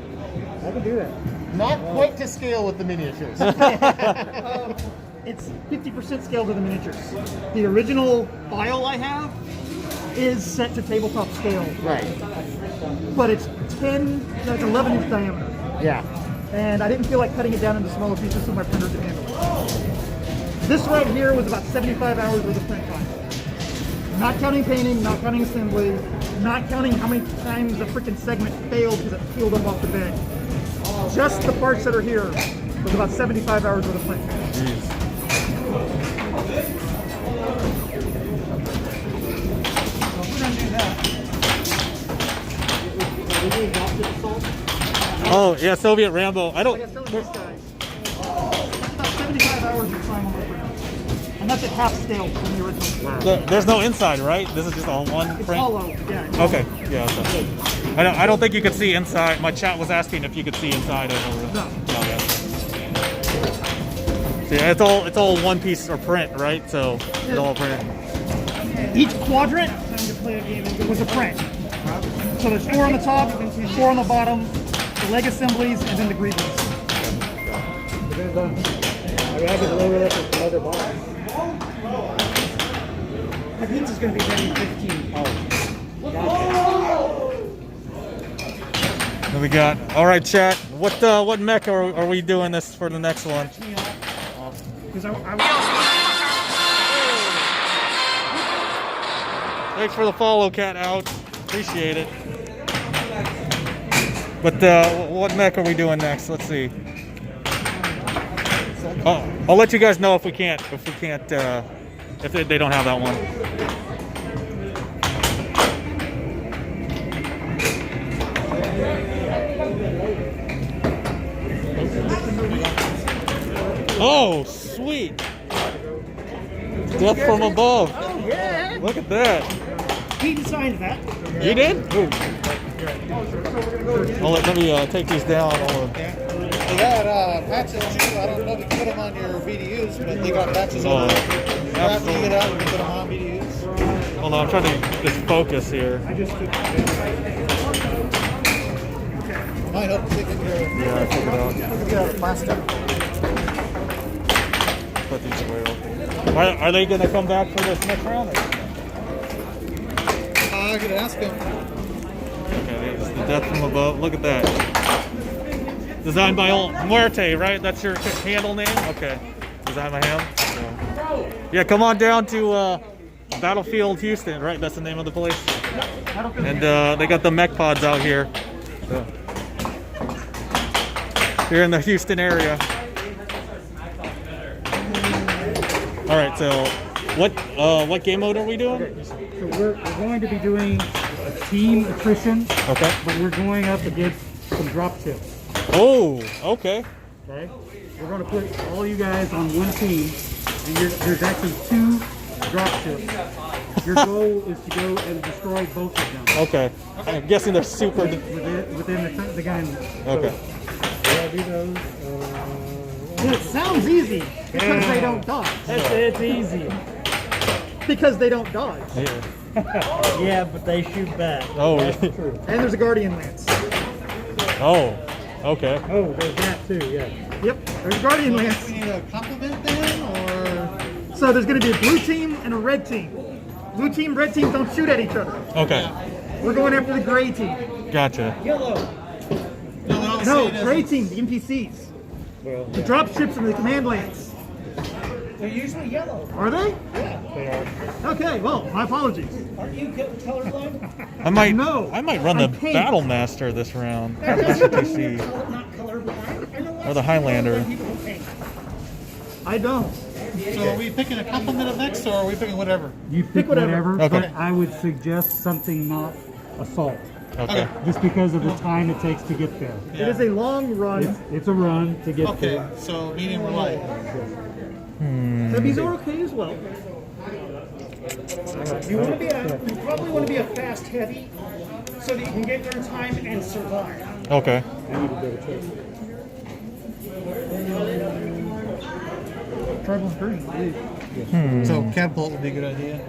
I can do that. Not quite to scale with the miniatures. It's 50% scale to the miniatures. The original file I have is set to tabletop scale, Right. but it's 11 inch diameter. Yeah. And I didn't feel like cutting it down into smaller pieces so my printer could handle it. This right here was about 75 hours worth of print time. Not counting painting, not counting assembly, not counting how many times the freaking segment failed because it peeled up off the bed. Just the parts that are here was about 75 hours worth of print time. Oh yeah, Soviet Rambo. I don't. Like I was telling these guys, about 75 hours of time on the printer. And that's at half scale from the original. There's no inside, right? This is just all one It's print. hollow, yeah. It's Okay. Yeah. Okay. I don't think you could see inside. My chat was asking if you could see inside it. No. Yeah. So yeah, it's all one piece or print, right? So it's all printed. Each quadrant was a print. So there's 4 on the top, 4 on the bottom, the leg assemblies, and then the greebles. Depends on. I mean, I could lower it up with some other box. My pizza's going to be ready in 15. Then we got. All right, chat. What mech are we doing this for the next one? Because Thanks for the follow, cat out. Appreciate it. But what mech are we doing next? Let's see. Oh, I'll let you guys know if we can't if they don't have that one. Oh, sweet. Death from above. Oh, yeah. Look at that. He designed that. You did? Ooh. Let me take these down. They got patches too. I don't know if you can put them on your VDUs, but they got patches on them. After you get out, you can put them on VDUs. Hold on, I'm trying to just focus here. Might help take it care of. Yeah, I took it out. Yeah, plastic. Put these away. Are they going to come back for this next round? I could ask him. Okay, there's the Death from Above. Look at that. Designed by old Muerte, right? That's your handle name? Okay. Designed by him? Yeah, come on down to Battlefield Houston, right? That's the name of the place. And they got the Mechpods out here. So, here in the Houston area. All right, so what game mode are we doing? Okay, so we're going to be doing a team attrition. Okay. But we're going up against some drop chips. Oh, okay. Okay. We're going to put all you guys on one team, and there's actually 2 drop chips. Your goal is to go and destroy both of them. Okay. I'm guessing they're super. Within the gun. Okay. So, yeah, do those. It sounds easy because they don't dodge. It's easy. Because they don't dodge. Yeah. Yeah, but they shoot back. Oh, And there's a Guardian Lance. oh, okay. Oh, there's that too, yeah. Yep, there's a Guardian Lance. We need a compliment then, or So there's going to be a blue team and a red team. Blue team, red team don't shoot at each other. Okay, We're going after the gray team. gotcha. No, gray team, the NPCs. The drop ships and the command lance. They're usually yellow. Are they? Yeah, they are. Okay, well, my apologies. Aren't you colorblind? I might run the I can't. Battle Master this round. Master TC. Not colorblind. I know Or the Highlander. people who paint. I don't. So are we picking a compliment of next, or are we picking whatever? You pick whatever. whatever, Okay. but I would suggest something not assault. Okay. Just because of the time it takes to get there. It is a long run. It's a run to get Okay, there. so medium or light. Heavies are okay as well. You probably want to be a fast heavy so that you can get there in time and survive. Okay. Tribal green, please. So catapult would be a good idea.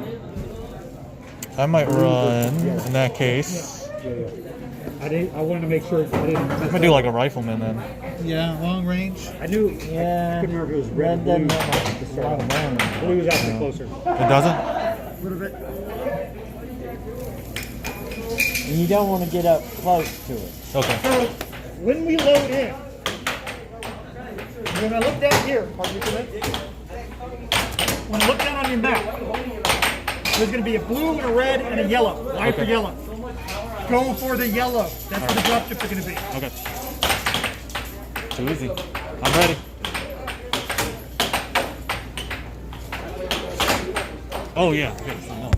I might run in that case. I wanted to make sure I didn't. I'm gonna do like a rifleman then. Yeah, long range. I knew. Yeah. I couldn't remember if it was red or blue. Blue was actually closer. It doesn't? A little bit. And you don't want to get up close to it. Okay. So when we load in, when I look down here, pardon me for that. When I look down on your map, there's going to be a blue and a red and a yellow. Why for yellow? Go for the yellow. That's where the dropships are going to be. Okay. Too easy. I'm ready. Oh yeah. Okay, so no.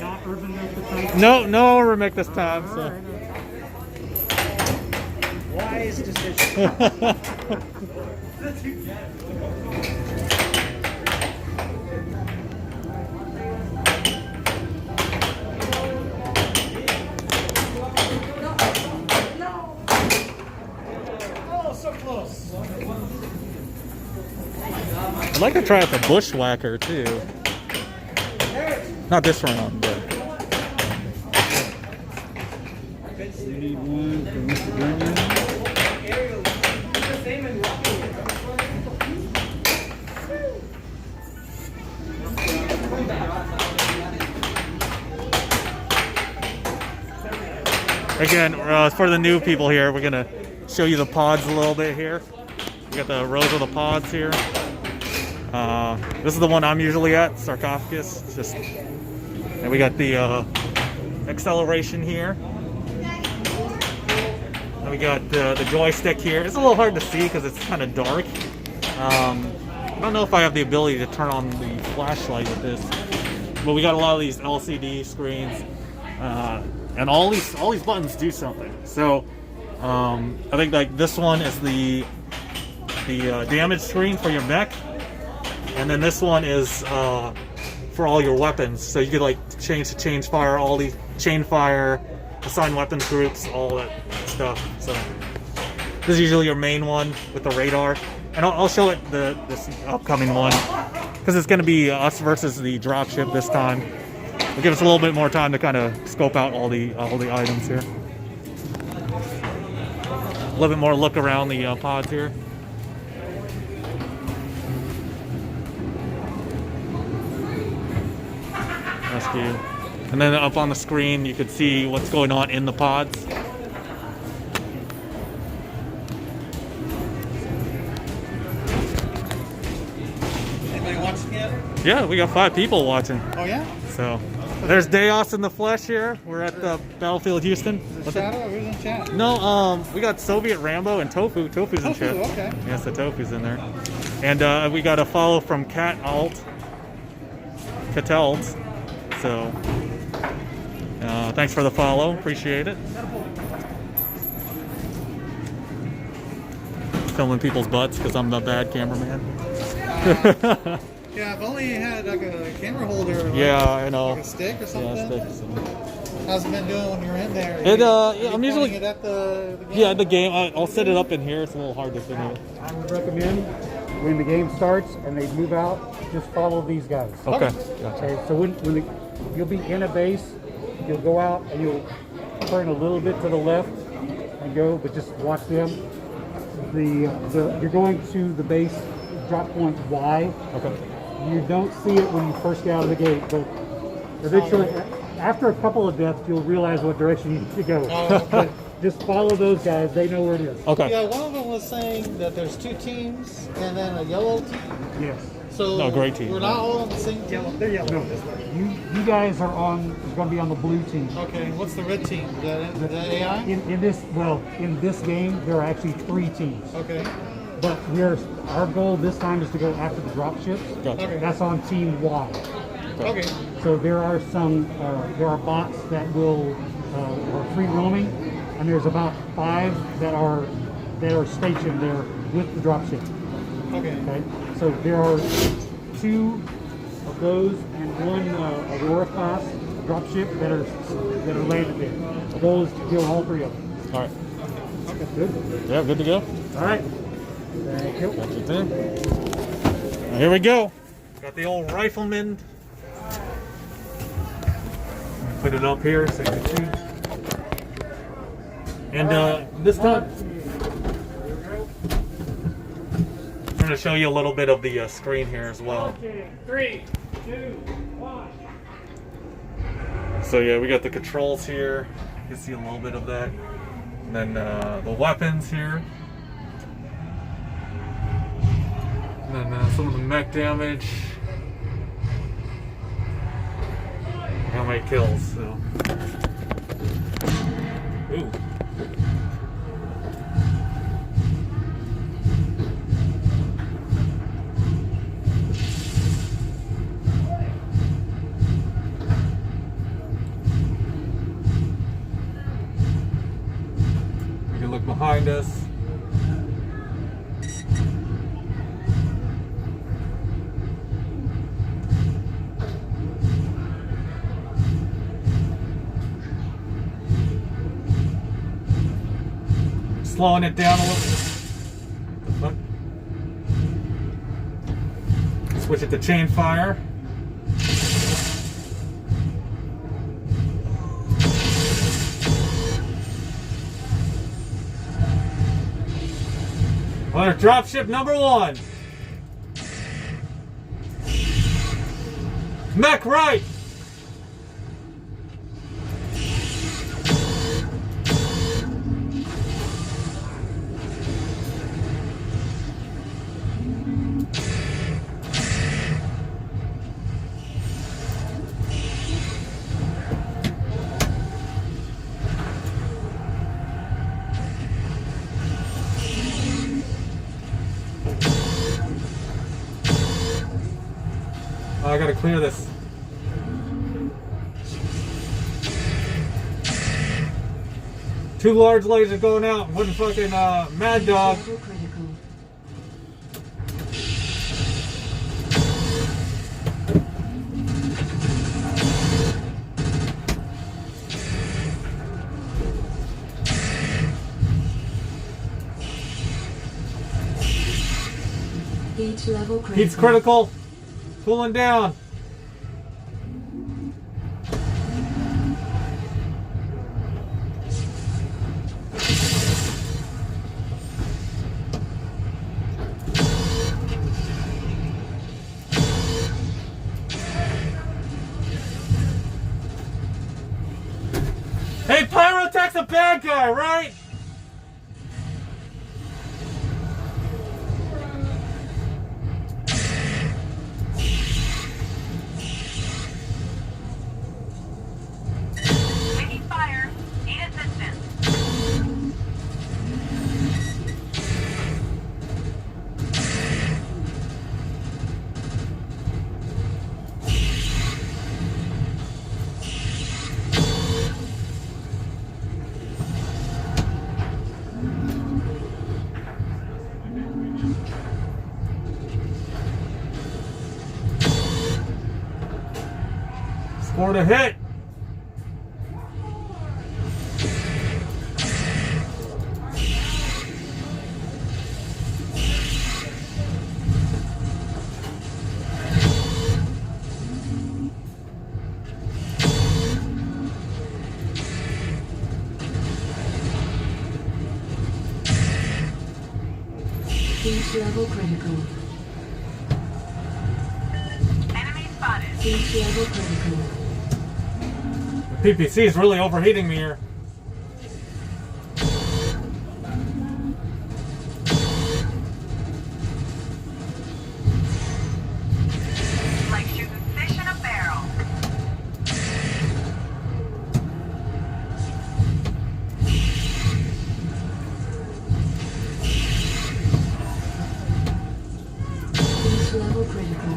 Not urban enough to type. No Remick this time. So. Wise decision. Oh, so close. I'd like to try out the Bushwhacker too. Not this round, but. You need one for Mr. Gunyon. Again, for the new people here, we're gonna show you the pods a little bit here. We got the rows of the pods here. This is the one I'm usually at, Sarcophagus. It's just, and we got the acceleration here. And we got the joystick here. It's a little hard to see because it's kind of dark. I don't know if I have the ability to turn on the flashlight with this, but we got a lot of these LCD screens, and all these buttons do something. So I think like this one is the damage screen for your mech, and then this one is for all your weapons. So you could like change fire, all the chain fire, assign weapons groups, all that stuff. So this is usually your main one with the radar, and I'll show it this upcoming one because it's going to be us versus the dropship this time. It'll give us a little bit more time to kind of scope out all the items here. A little bit more look around the pods here. Rescue. And then up on the screen, you could see what's going on in the pods. Anybody watching yet? Yeah, we got 5 people watching. Oh yeah? So there's Daeos in the flesh here. We're at the Battlefield Houston. Is it Shadow or who's in chat? No, we got Soviet Rambo and Tofu. Tofu's in Tofu, chat. okay. Yes, the Tofu's in there. And we got a follow from Catalt. So thanks for the follow. Appreciate it. Filming people's butts because I'm the bad cameraman. Yeah, if only you had like a camera holder. Or Yeah, I know. Like a stick or something. Yeah, stick. So. How's it been doing when you're in there? I'm usually it at the game? Yeah, the game. I'll set it up in here. It's a little hard to fit here. I would recommend when the game starts and they move out, just follow these guys. Okay. Gotcha. Okay, so you'll be in a base, you'll go out and you'll turn a little bit to the left and go, but just watch them. You're going to the base drop point Y. Okay. You don't see it when you first get out of the gate, but eventually, after a couple of deaths, you'll realize what direction you need to go. But just follow those guys; they know where it is. Okay. Yeah, one of them was saying that there's 2 teams and then a yellow team. Yes. So No, great team. We're not all on the same team. Yellow. They're yellow. No, you guys are going to be on the blue team. Okay, what's the red team? The AI? In this game, there are actually 3 teams. Okay. But our goal this time is to go after the drop ships. Gotcha. Okay. That's on Team Y. Okay. So there are bots that are free roaming, and there's about 5 that are stationed there with the drop ship. Okay. Okay. So there are 2 of those and 1 Aurora class drop ship that are landed there. The goal is to kill all 3 of them. All right. Okay. Good. Yeah, good to go. All right. Thank you. Got it there. Now, here we go. Got the old rifleman. Put it up here so you can see. And this time, I'm going to show you a little bit of the screen here as well. Okay, 3, 2, 1. So yeah, we got the controls here. You can see a little bit of that. And then the weapons here. And then some of the mech damage. How many kills, so. Ooh. We can look behind us. Slowing it down a little. Switch it to chain fire. On our dropship number 1. Mech right. I gotta clear this. Two large lasers going out. One fucking mad dog. Level critical. Heat level critical. Heat's critical. Cooling down. Hey, Pyrotech's a bad guy, right? Taking fire. Need assistance. Scored a hit. Siege level critical. Enemy spotted. Siege level critical. The PPC is really overheating me here. Like shooting fish in a barrel. Siege level critical.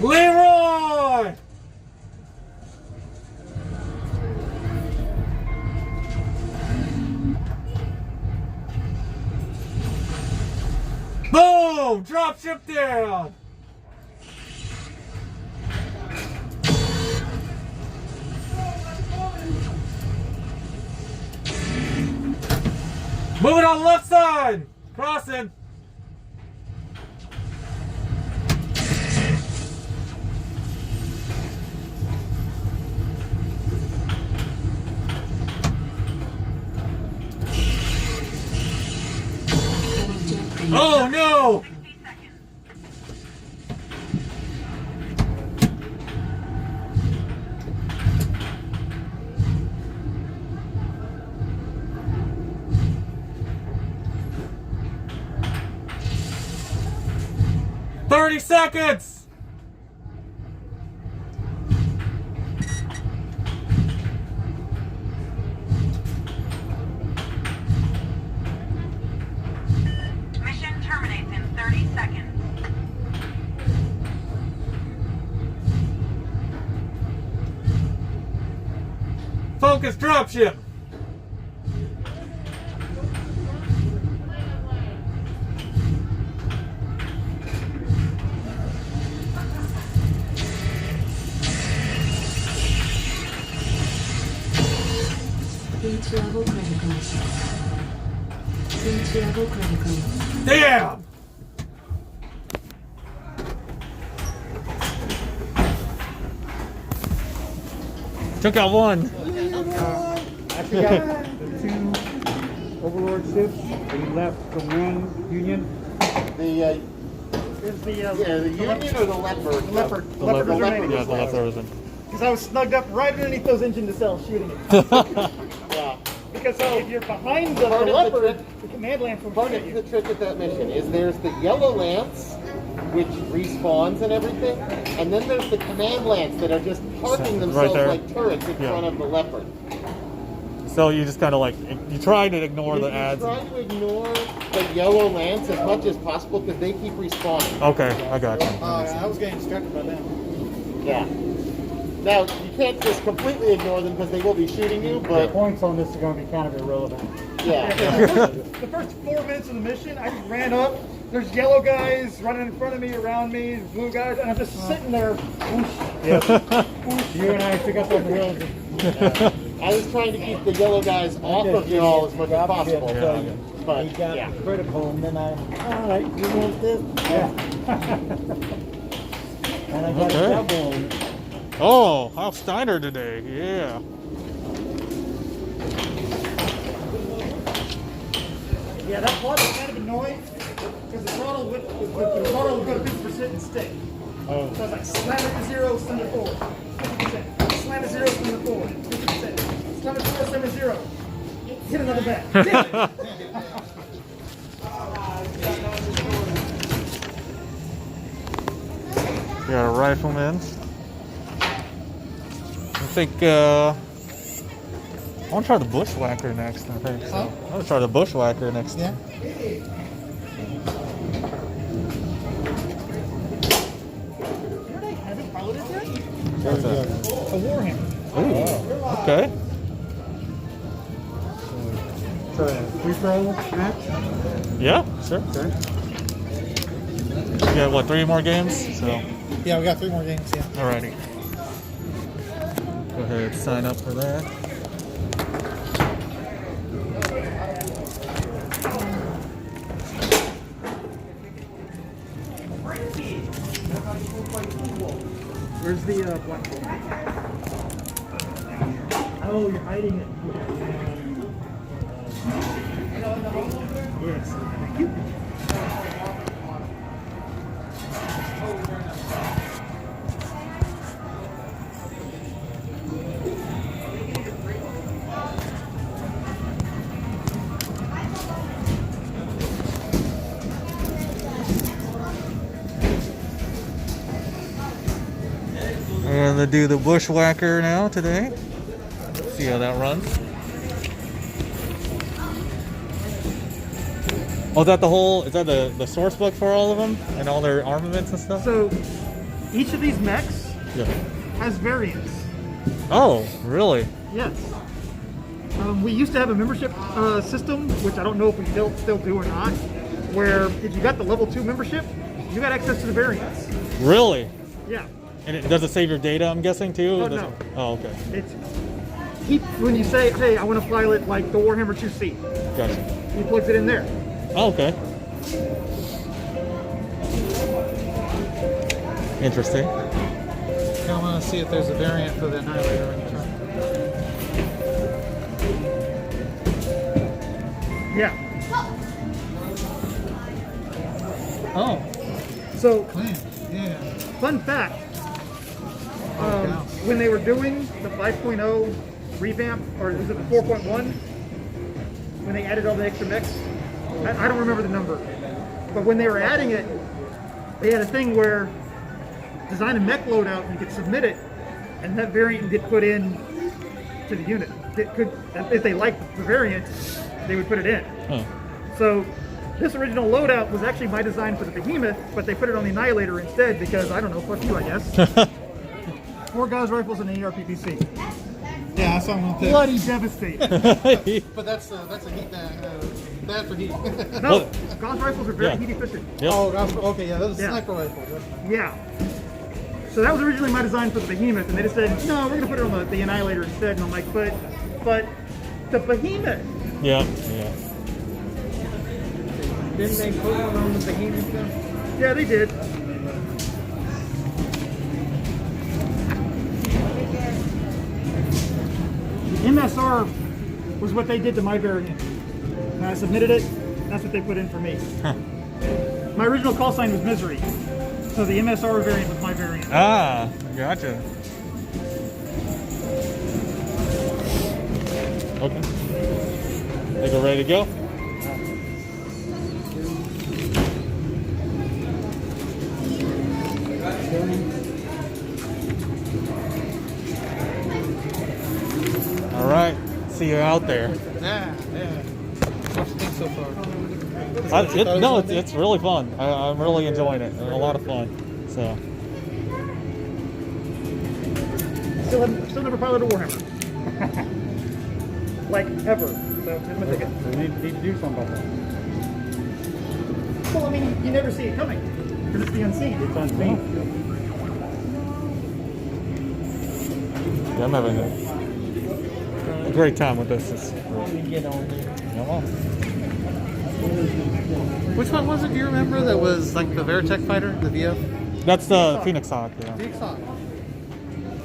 Leroy! Boom! Drop ship down! Moving on left side! Crossing! Oh no! 60 seconds. $30! Mission terminates in 30 seconds. Focus dropship! Siege level critical. Siege level critical. Damn! Took out one. Actually got the two Overlord ships, and you left the one Union. The Is the the Union or the Leopard? leopard. The Leopard was leopard, remaining. yeah, the leopard was in. Because I was snugged up right underneath those engine nacelles shooting it. Yeah. Because if you're behind the Part of the leopard, trick- the command lance will Part shoot of you. the trick at that mission is there's the yellow lance, which respawns and everything, and then there's the command lance that are just parking Right themselves there. like turrets in Yeah. front of the leopard. So you just kind of like, you try to ignore the You ads. try to ignore the yellow lance as much as possible because they keep respawning. Okay, I got you. I was getting distracted by them. Yeah. Now, you can't just completely ignore them because they will be shooting you, The but points on this are going to be kind of irrelevant. yeah. The first 4 minutes of the mission, I just ran up. There's yellow guys running in front of me, around me, blue guys, and I'm just sitting there. You and I took up on the road. I was trying to keep the yellow guys off of y'all as much as possible. Yeah. But He got yeah. critical, and then all right, you want this? Yeah. And I got Okay. a double. Oh, Half Steiner today. Yeah. Yeah, that plug is kind of annoying because the throttle would go to 50% and stick. Oh. So I was like, slam it to 0, send it forward. 50%. Slam it to 0, send it forward. 50%. Slam it to 0, send it 0. Hit another back. Damn it. Got a rifleman. I think I want to try the bushwhacker next. I think so. I want to try the bushwhacker next. Yeah. Haven't piloted yet? What's that? A Warhammer. Ooh. Okay. So, free throw match? Yeah. Sure. Okay. You got what? 3 more games. So. Yeah, we got 3 more games. Yeah. Alrighty. Go ahead, sign up for that. Where's the black hole? Oh, you're hiding it. Yes. Thank you. I'm gonna do the bushwhacker now today. See how that runs. Oh, is that the whole? Is that the source book for all of them and all their armaments and stuff? So, each of these mechs Yeah. has variants. Oh, really? Yes. We used to have a membership system, which I don't know if we still do or not, where if you got the level 2 membership, you got access to the variants. Really? Yeah. And it does it save your data? I'm guessing too. Oh, Does no. it- Oh, okay. It's when you say, hey, I want to pilot like the Warhammer 2C, Gotcha. he plugs it in there. Oh, okay. Interesting. I want to see if there's a variant for the Annihilator when you try. Yeah. Oh, So, man. Yeah. fun fact, when they were doing the 5.0 revamp, or was it the 4.1, when they added all the extra mechs, I don't remember the number, but when they were adding it, they had a thing where design a mech loadout, you could submit it, and that variant would get put in to the unit. If they liked the variant, they would put it in. Huh. So this original loadout was actually my design for the Behemoth, but they put it on the Annihilator instead because, I don't know, fuck you, I guess. 4 Gauss rifles and an AR-PPC. Yeah, that's what I'm gonna pick. Bloody devastating. But that's a heat bad for heat. No, Gauss rifles are very Yeah. heat efficient. Yep. Oh, okay, yeah, those are Yeah. sniper rifles. Yeah. So that was originally my design for the Behemoth, and they just said, no, we're going to put it on the Annihilator instead. And I'm like, but the Behemoth. Yeah. Yeah. Didn't they put one on the Behemoth then? Yeah, they did. The MSR was what they did to my variant. And I submitted it, that's what they put in for me. My original call sign was Misery. So the MSR variant was my variant. Ah, gotcha. Okay. Think we're ready to go? All right. See you out there. Yeah. What you think so far? It's really fun. I'm really enjoying it. A lot of fun. So. Still never piloted a Warhammer. Like, ever. So, I'm gonna take it. So you need to do something about that. Well, I mean, you never see it coming. Because it's the unseen. It's unseen. Yeah, I'm having a great time with this. Let me get on there. Come on. Which one was it? Do you remember that was like the Veritech fighter, the VF? That's the Phoenix Hawk. Yeah. Phoenix Hawk.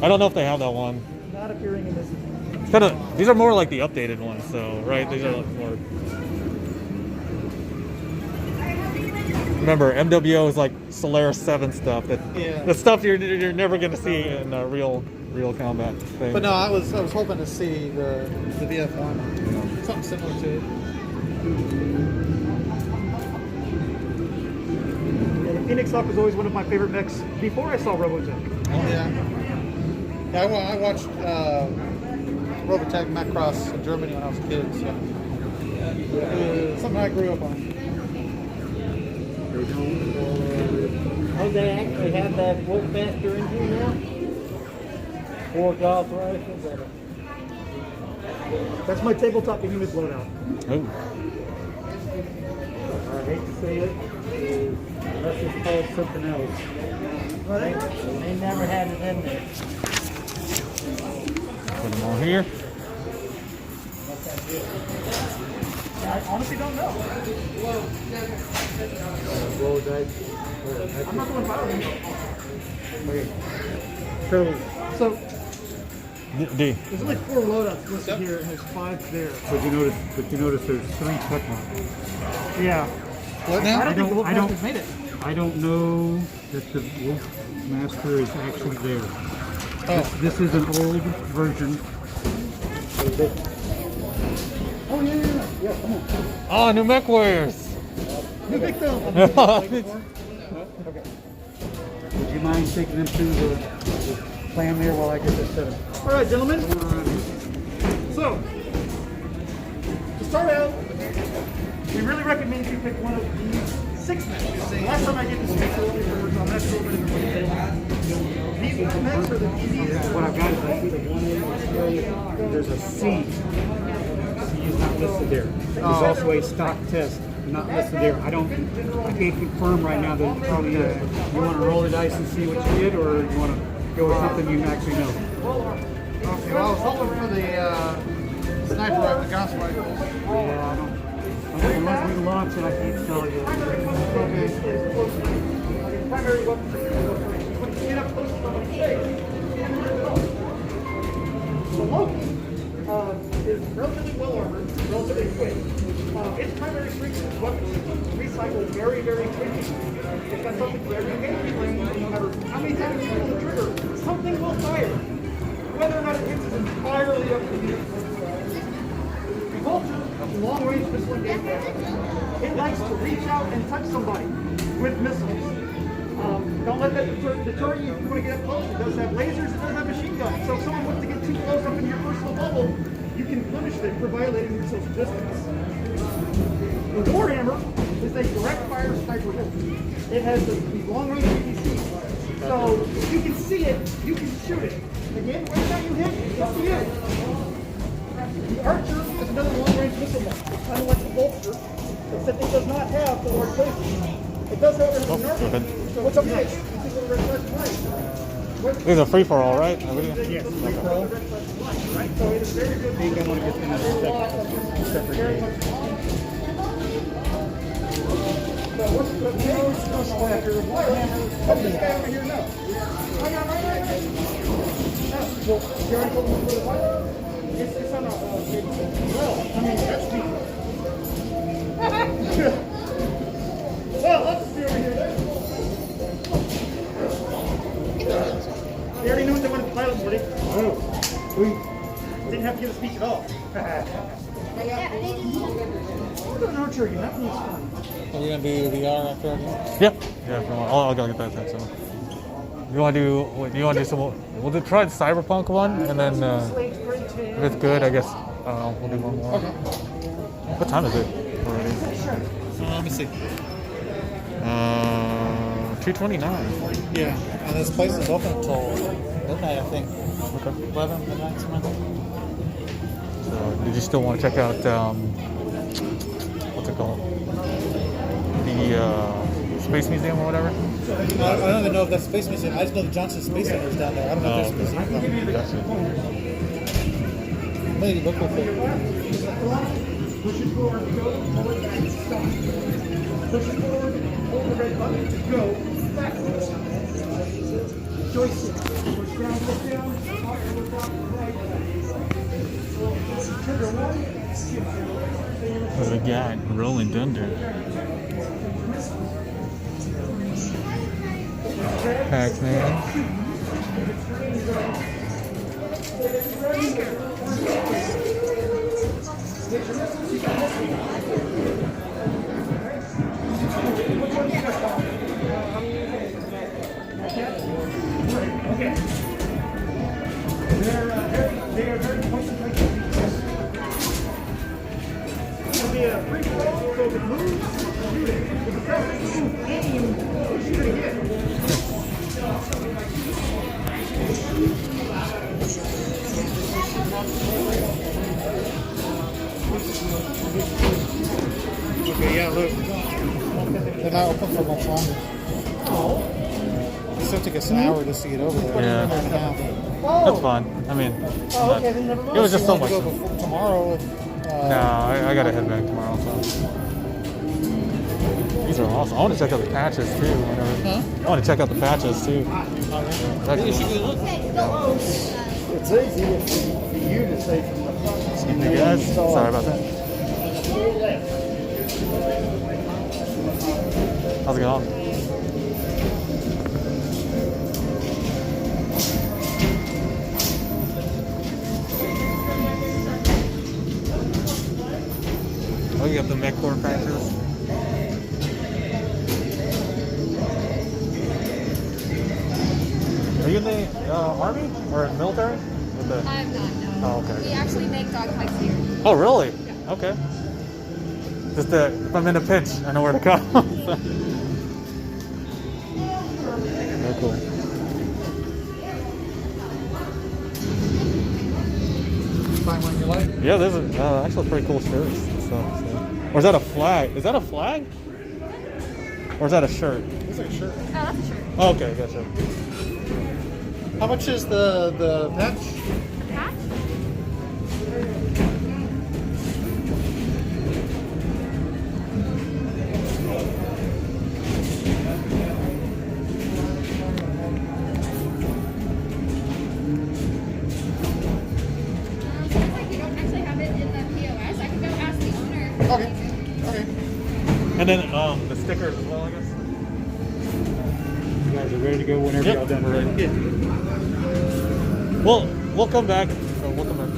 I don't know if they have that one. Not appearing in this. It's kinda, these are more like the updated ones, so right? These are like more. Remember, MWO is like Solaris 7 stuff. The stuff you're never gonna see in a real combat thing. But no, I was hoping to see the VF one, something similar to it. Yeah, the Phoenix Hawk was always one of my favorite mechs before I saw Robotech. Oh yeah. Yeah, I watched Robotech Macross in Germany when I was a kid. So something I grew up on. Oh, they actually have that work faster engine now? 4 operations. That's my tabletop behemoth loadout. Oh. I hate to say it, unless it's called something else. They never had it in there. Put them all here. I honestly don't know. I'm not going violent. Okay. So D. There's only 4 loadouts listed here, and there's 5 there. but you notice there's 3 tech models. Yeah. What now? I don't think the Wolfmaster's made it. I don't know that the Wolfmaster is actually there. Oh. This is an old version. Oh, yeah, come on. Oh, new Mech Warriors. New victim. Would you mind taking them through the plan there while I get this set up? All right, gentlemen. So, to start out, we really recommend you pick one of these 6 mechs. Last time I gave this mech earlier, so I'm not sure what it is. These mechs are the easiest. What I've got is I see the 1A, there's a C. C is not listed there. There's also a stock test not listed there. I can't confirm right now that probably you want to roll the dice and see what you did, or you want to go with something you actually know. Okay, well, I was hoping for the sniper rifle, gas rifle. Yeah, I don't. Unless we launch it, I can't tell you. Primary weapon. When you get up close to the face, the Loki is relatively well armored, relatively quick. Its primary strength is weapons recycle very, very quickly. It's got something for every entry lane, no matter how many times you pull the trigger, something will fire. Whether or not it hits is entirely up to you. The Vulture, long-range missile engagement, it likes to reach out and touch somebody with missiles. Don't let that deter you if you want to get up close. It does have lasers, it does have machine guns. So if someone wants to get too close up in your personal bubble, you can punish them for violating your social distance. The Warhammer is a direct fire sniper rifle. It has these long-range APCs. So if you can see it, you can shoot it. Again, every time you hit, it's up to you. The Archer is another long-range missile mech. It's kind of like the Vulture, except it does not have the large lasers. It does have a Okay. So what's up next? You see what the red flash light? These are free for all, right? Yes, free for all. Right, so it is very good. I think I want to get them in a separate game. So what's the Daeos Slacker Warhammer? What's this guy over here now? I got right. Well, you already told me where the white? It's on a well, I mean that's the well, let's see over here then. They already knew what they wanted to pilot, Morty. Didn't have to give a speech at all. We're doing an archer again. That one's fun. Are we gonna do VR after again? Yep. Yeah. I'll gotta get that then. So, you want to do? What, you want to do some? We'll try the Cyberpunk one, and then if it's good, I guess we'll do one more. Okay. What time is it already? Let me see. 2:29. Yeah, and this place is open until midnight, I think. Okay. 11 midnight, something. So, did you still want to check out what's it called? The Space Museum or whatever? I don't even know if that's Space Museum. I just know the Johnson Space Center is down there. I don't know if there's a museum. Gotcha. Maybe look with it. Push it forward to go, pull it back, stop. Push it forward, hold the red button to go backwards. Joystick, push down, up, look down, right. Trigger one, skip What we got? Rolling Thunder. Pac-Man. Okay. They are very concentrated. It'll be a free for all, so if it moves, shoot it. If it doesn't move, aim, shoot it again. Okay, yeah, look. They're not open for much longer. It still took us an hour to see it over there. Yeah. An hour and a half. That's fine. I mean, Oh, okay, then never mind. it was just so You much. wanted to go tomorrow. No, I gotta head back tomorrow. So. These are awesome. I want to check out the patches too. Whenever. I want to check out the patches too. It's easy for you to say from the front. Excuse me, guys. Sorry about that. How's it going? Oh, you got the MechCorp patches. Are you in the army or in the military? With the... I'm not, no. Oh, okay. We actually make dog fights here. Oh, really? Yeah. Okay. Just if I'm in a pinch, I know where to go. Oh, cool. Find one you like? Yeah, there's actually pretty cool shirts and stuff. So. Or is that a flag? Is that a flag? Or is that a shirt? It's like a shirt. Oh, that's a shirt. Oh, okay, gotcha. How much is the patch? A patch? Sounds like you don't actually have it in the POS. I can go ask the owner. Okay. Okay. And then the stickers as well, I guess. You guys are ready to go whenever y'all done. Ready. We'll come back. So we'll come back.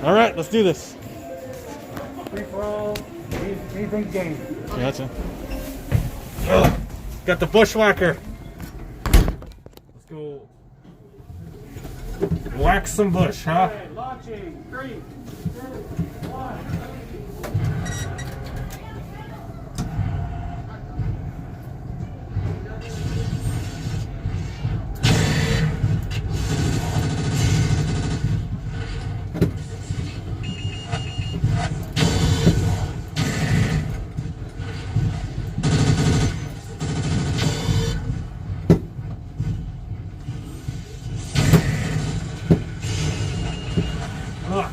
All right, let's do this. Free for all, anything game. Gotcha. Got the bushwhacker. Let's go whack some bush, huh? Okay, launching. 3, 2, 1. Look.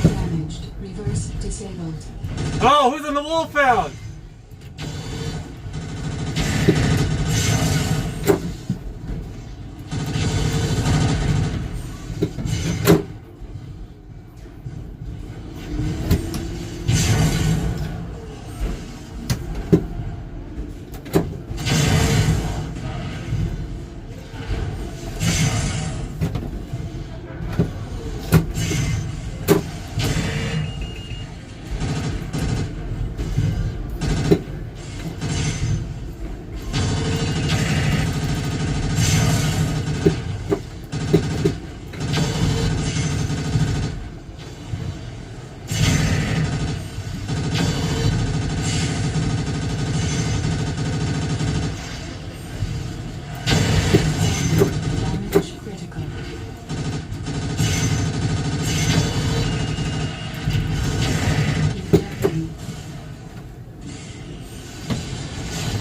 Damaged. Reverse disabled. Oh, who's in the wolfhound?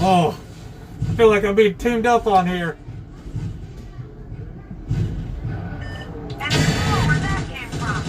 Oh, I feel like I'm being tuned up on here. And there's more where that came from.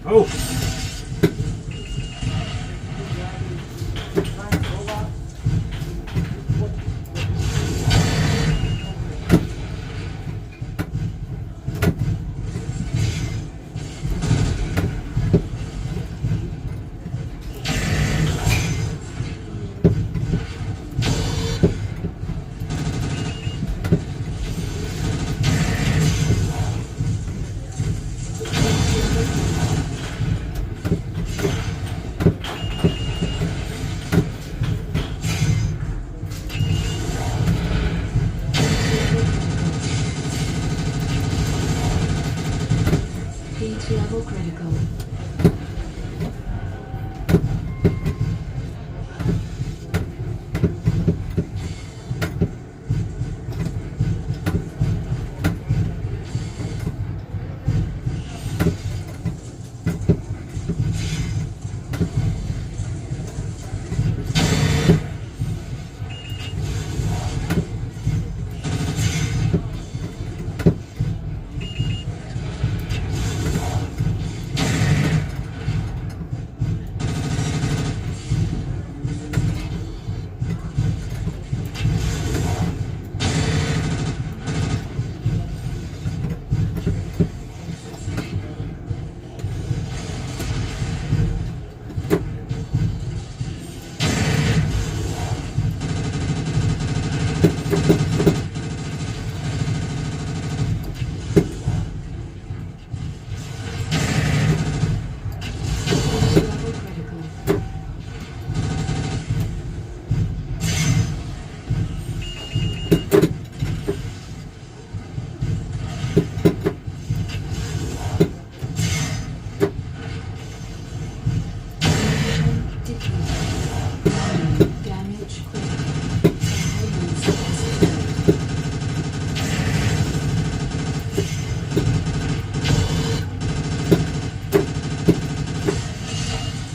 Oh. Heat level critical.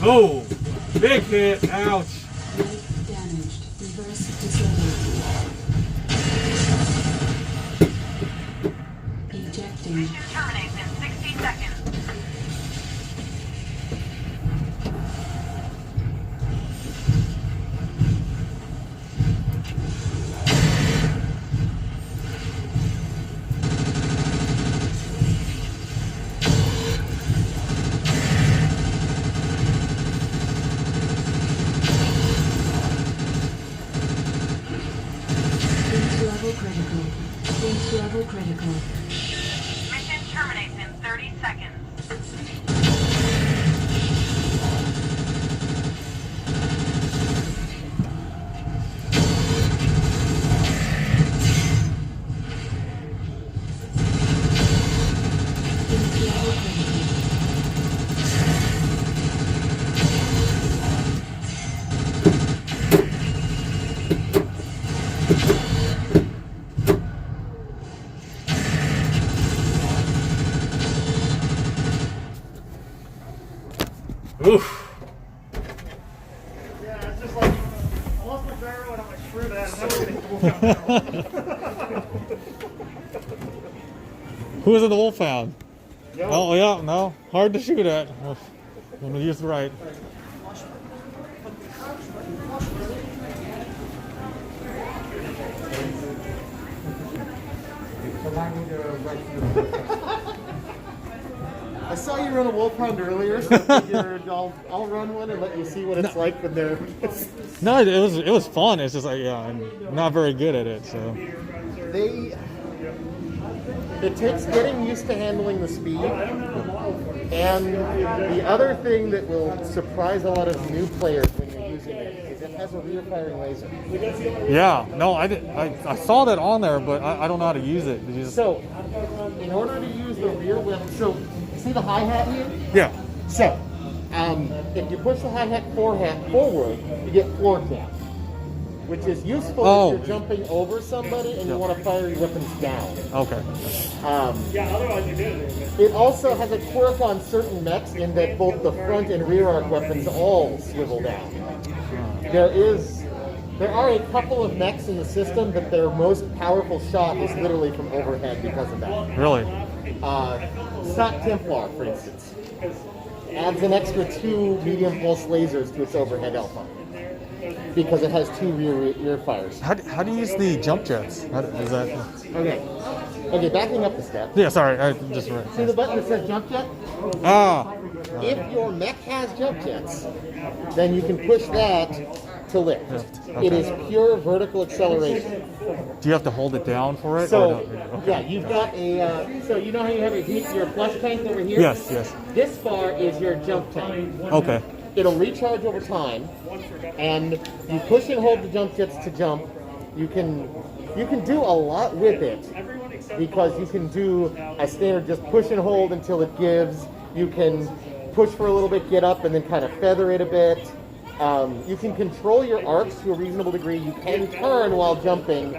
Oh, big hit. Ouch. Damaged. Reverse disabled. Ejecting. Mission terminates in 60 seconds. Level critical. Mission terminates in 30 seconds. Oof. Who is it? The Wolfhound? Oh yeah, no, hard to shoot at. I'm gonna use the right. I saw you run a wolfhound earlier, so I figured I'll run one and let you see what it's like when they're. No, it was fun. It's just like I'm not very good at it, so. It takes getting used to handling the speed. And the other thing that will surprise a lot of new players when you're using it is it has a rear-firing laser. Yeah, no, I saw that on there, but I don't know how to use it. So, in order to use the rear weapon, so see the hi-hat here? Yeah. So, if you push the hi-hat forward, you get floor cam, which is useful if you're jumping over somebody and you want to fire your weapons down. Okay. Otherwise you're good. It also has a quirk on certain mechs in that both the front and rear arc weapons all swivel down. There are a couple of mechs in the system that their most powerful shot is literally from overhead because of that. Really? Stock Templar, for instance, adds an extra 2 medium pulse lasers to its overhead alpha because it has 2 rear fires. How do you use the jump jets? Is that? Okay, backing up a step. Yeah, sorry, I just read. See the button that says jump jet? Ah. If your mech has jump jets, then you can push that to lift. Okay. It is pure vertical acceleration. Do you have to hold it down for it? So, or no? yeah, you've got a, so you know how you have your flush tank over here? Yes, yes. This far is your jump tank. Okay. It'll recharge over time, and you push and hold the jump jets to jump. You can do a lot with it, because you can do a standard just push and hold until it gives. You can push for a little bit, get up, and then kind of feather it a bit. You can control your arcs to a reasonable degree. You can turn while jumping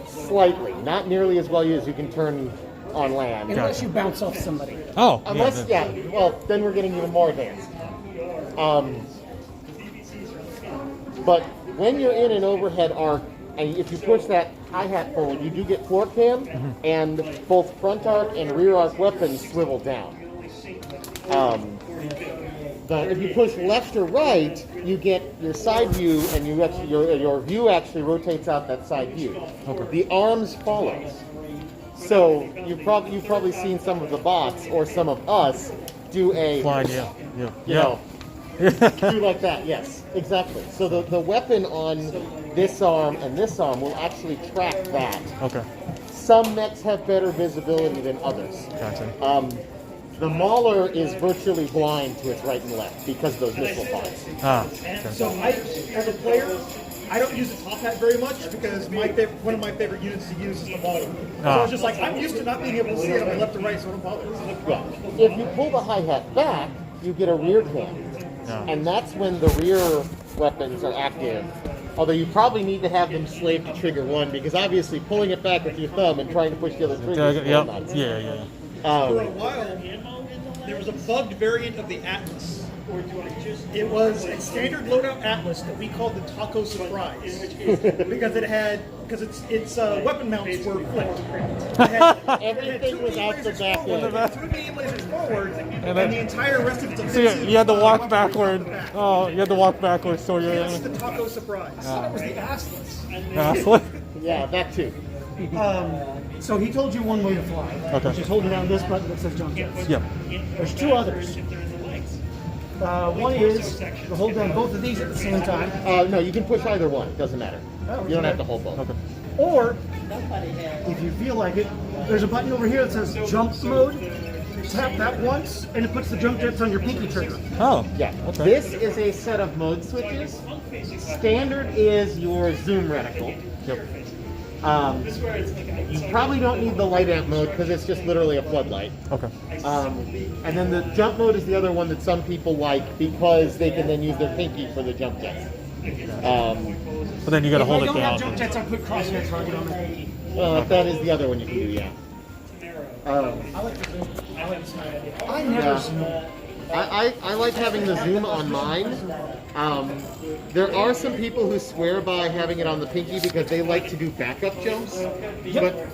slightly, not nearly as well as you can turn on land. Unless you bounce off somebody. Oh. Unless, well, then we're getting even more advanced. But when you're in an overhead arc, and if you push that hi-hat forward, you do get floor cam, and both front arc and rear arc weapons swivel down. But if you push left or right, you get your side view, and you actually, your view actually rotates out that side view. Okay. The arms follows. So you've probably seen some of the bots or some of us do a slide, do like that. Yes, exactly. So the weapon on this arm and this arm will actually track that. Okay. Some mechs have better visibility than others. Gotcha. The Mauler is virtually blind to its right and left because of those missile pods. Okay. So as a player, I don't use the top hat very much because one of my favorite units to use is the Mauler. So I was just like, I'm used to not being able to see it on my left or right, so I don't bother. Yeah. If you pull the hi-hat back, you get a rear cam. And that's when the rear weapons are active. Although you probably need to have them slave to trigger 1, because obviously pulling it back with your thumb and trying to push the other trigger is nuts. Yeah. For a while, there was a bugged variant of the Atlas. It was a standard loadout Atlas that we called the Taco Surprise because its weapon mounts were flipped. Everything was out the back end. Two beam lasers forward, and the entire rest of its So you had to walk backward. Oh, you had to walk backwards. So you're. That's the Taco Surprise. That was the assless. Assless? Yeah, that too. So he told you one way to fly, which is holding down this button that says jump jets. Yeah. There's 2 others. One is to hold down both of these at the same time. No, you can push either one. It doesn't matter. You don't have to hold both. Okay. Or, if you feel like it, there's a button over here that says jump mode. Tap that once, and it puts the jump jets on your pinky trigger. Oh. Yeah. Okay. This is a set of mode switches. Standard is your zoom reticle. Yep. You probably don't need the light amp mode because it's just literally a floodlight. Okay. And then the jump mode is the other one that some people like because they can then use their pinky for the jump jets. But then you got to hold it down. If I don't have jump jets, I put crosshairs target on my pinky. Well, that is the other one you can do, yeah. I never I like having the zoom on mine. There are some people who swear by having it on the pinky because they like to do backup jumps. But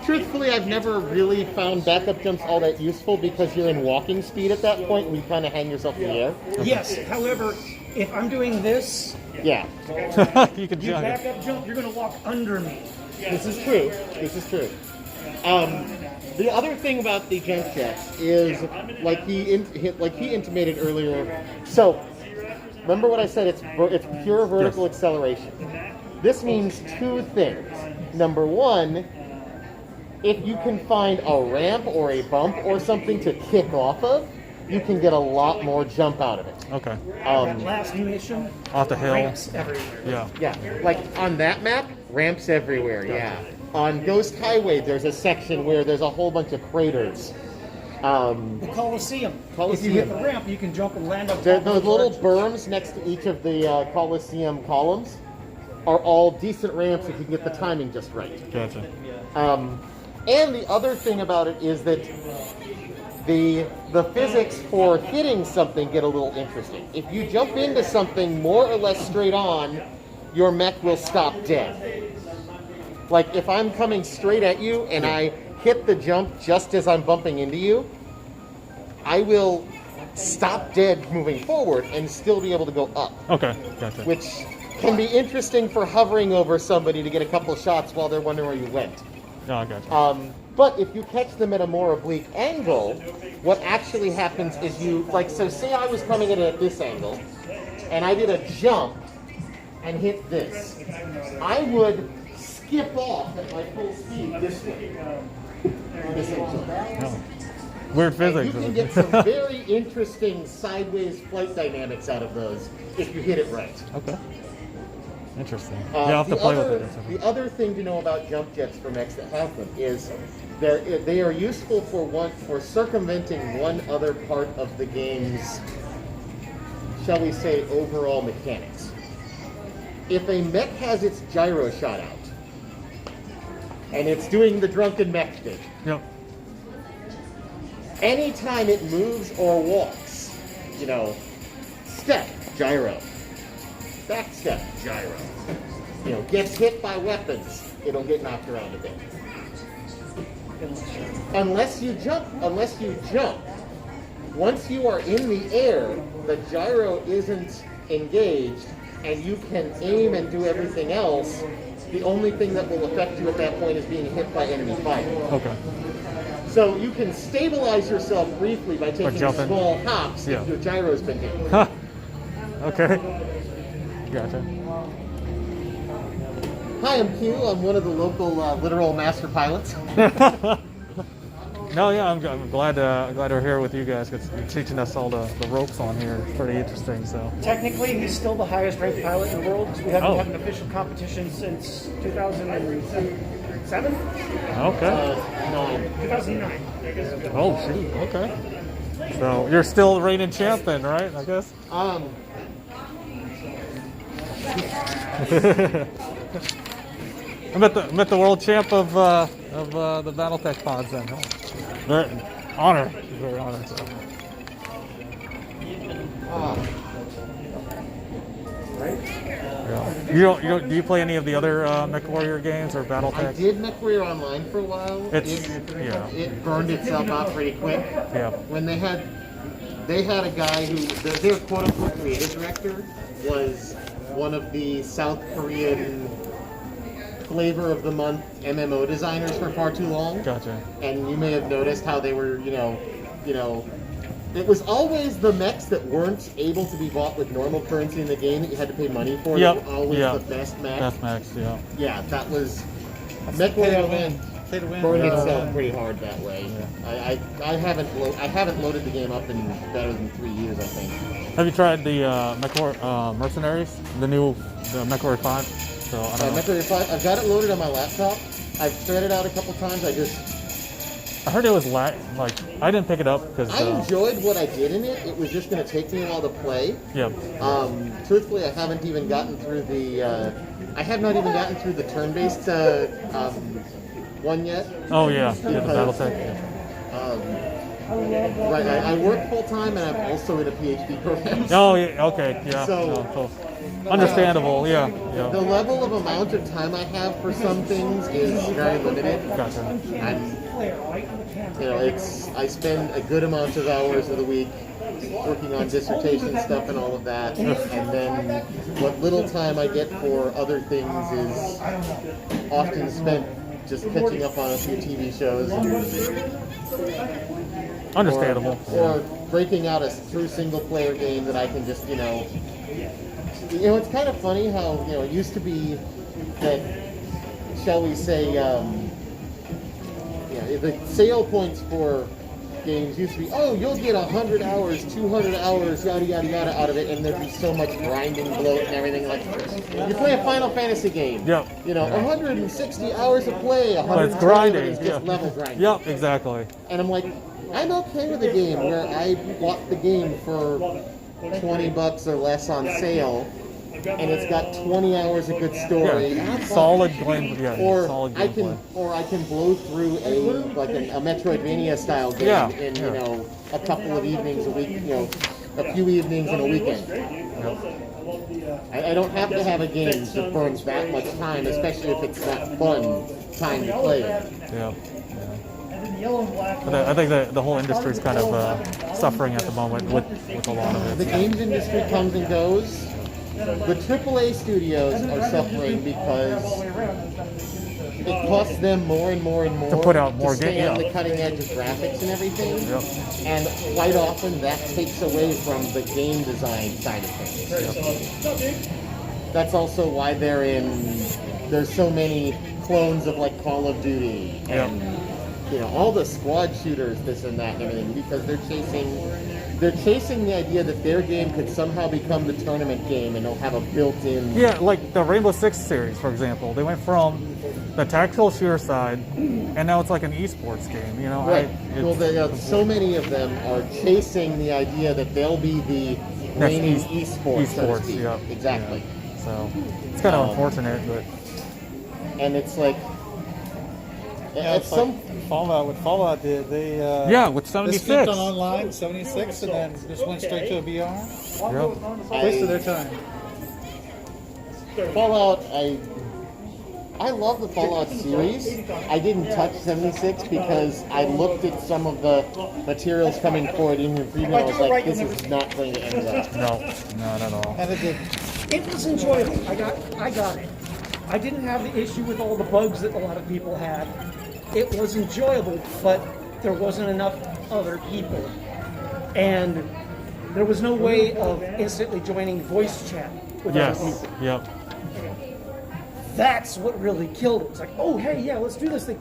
truthfully, I've never really found backup jumps all that useful because you're in walking speed at that point and you kind of hang yourself in the air. Yes, however, if I'm doing this, yeah, you can you jump. back up jump, you're going to walk under me. This is true. This is true. The other thing about the jump jets is, like he intimated earlier. So, remember what I said? It's pure vertical acceleration. This means two things. Number one, if you can find a ramp or a bump or something to kick off of, you can get a lot more jump out of it. Okay. That last mission, Off the hill. ramps everywhere. Yeah. Yeah, like on that map, ramps everywhere, yeah. On Ghost Highway, there's a section where there's a whole bunch of craters. The Coliseum. If you hit the ramp, you can jump and land up. Those little berms next to each of the Coliseum columns are all decent ramps if you can get the timing just right. Gotcha. And the other thing about it is that the physics for hitting something get a little interesting. If you jump into something more or less straight on, your mech will stop dead. Like if I'm coming straight at you and I hit the jump just as I'm bumping into you, I will stop dead moving forward and still be able to go up. Okay, gotcha. Which can be interesting for hovering over somebody to get a couple shots while they're wondering where you went. Oh, I gotcha. But if you catch them at a more oblique angle, what actually happens is so say I was coming in at this angle, and I did a jump and hit this. I would skip off at my full speed this way. Oh. Weird physics. And you can get some very interesting sideways flight dynamics out of those if you hit it right. Okay. Interesting. Yeah, I'll have to play with it. The other thing to know about jump jets for mechs that have them is they are useful for circumventing one other part of the game's, shall we say, overall mechanics. If a mech has its gyro shot out, and it's doing the drunken mech thing, yep. Anytime it moves or walks, step, gyro. Back step, gyro. Gets hit by weapons, it'll get knocked around a bit. Unless you jump, once you are in the air, the gyro isn't engaged, and you can aim and do everything else. The only thing that will affect you at that point is being hit by enemy fire. Okay. So you can stabilize yourself briefly by taking small hops if your gyro's been hit. Okay. Gotcha. Hi, I'm Q. I'm one of the local literal master pilots. No, yeah, I'm glad we're here with you guys. Cause you're teaching us all the ropes on here. It's pretty interesting. So technically, he's still the highest ranked pilot in the world. We haven't had an official competition since 2007. Okay. 2009. Oh, shoot. Okay. So you're still the reigning champ then, right? I guess. I'm at the world champ of the BattleTech pods then. Very honored. Very honored. So. Yeah. You don't. Do you play any of the other MechWarrior games or BattleTech? I did MechWarrior Online for a while. It burned itself out pretty quick. Yeah. When they had a guy who their quote unquote creative director was one of the South Korean flavor of the month MMO designers for far too long. Gotcha. And you may have noticed how they were, it was always the mechs that weren't able to be bought with normal currency in the game that you had to pay money for. Yep. That were always the best mech. Best mechs, yeah. Yeah, that was MechWarrior Online burned itself pretty hard that way. Yeah. I haven't loaded the game up in better than 3 years, I think. Have you tried the Mercenaries? The MechWarrior 5? So I don't know. MechWarrior 5. I've got it loaded on my laptop. I've tried it out a couple times. I heard it was I didn't pick it up because I enjoyed what I did in it. It was just going to take me a while to play. Yep. Truthfully, I haven't even gotten through I have not even gotten through the turn-based one yet. Oh yeah, the BattleTech. Right, I work full time and I'm also in a PhD program. Oh, yeah, okay, yeah. So, understandable, yeah. The level of amount of time I have for some things is very limited. Gotcha. I spend a good amount of hours of the week working on dissertation stuff and all of that, and then what little time I get for other things is often spent just catching up on a few TV shows. Understandable. Or breaking out a true single-player game that I can just, it's kind of funny how, it used to be that, shall we say, the sale points for games used to be, oh, you'll get 100 hours, 200 hours, yada, yada, yada out of it, and there'd be so much grinding, bloat, and everything. Like, you play a Final Fantasy game, 160 hours of play, 100 but it's grinding, is just level grinding. Yep, exactly. And I'm like, I'm okay with a game where I bought the game for $20 or less on sale, and it's got 20 hours of good story. Yeah, solid gameplay. Yeah, or solid I can blow through a Metroidvania style game in a couple of evenings a week, a few evenings in a weekend. I don't have to have a game that burns that much time, especially if it's not fun time to play it. Yeah. But I think the whole industry is kind of suffering at the moment with a lot of it. The games industry comes and goes. The AAA studios are suffering because it costs them more and more and more to put out more to stay games. on the cutting edge of graphics and everything. Yep. And quite often that takes away from the game design side of things. Yep. That's also why there's so many clones of like Call of Duty and all the squad shooters, this and that and everything, because they're chasing the idea that their game could somehow become the tournament game and they'll have a built-in... Yeah, like the Rainbow Six series, for example. They went from the tactical shooter side, and now it's like an esports game, Right. So many of them are chasing the idea that they'll be the reigning esports, so to speak. Yeah. Exactly. Yeah. So, it's kind of unfortunate, but... And it's like... Fallout did. They with 76. They skipped on online 76 and then just went straight to a VR. Yep. Wasted their time. Fallout, I love the Fallout series. I didn't touch 76 because I looked at some of the materials coming forward in the preview and I was like, this is not going to end well. No, not at all. And it didn't. It was enjoyable. I got it. I didn't have the issue with all the bugs that a lot of people had. It was enjoyable, but there wasn't enough other people. And there was no way of instantly joining voice chat with other people. Yep. That's what really killed it. It's like, oh, hey, yeah, let's do this thing.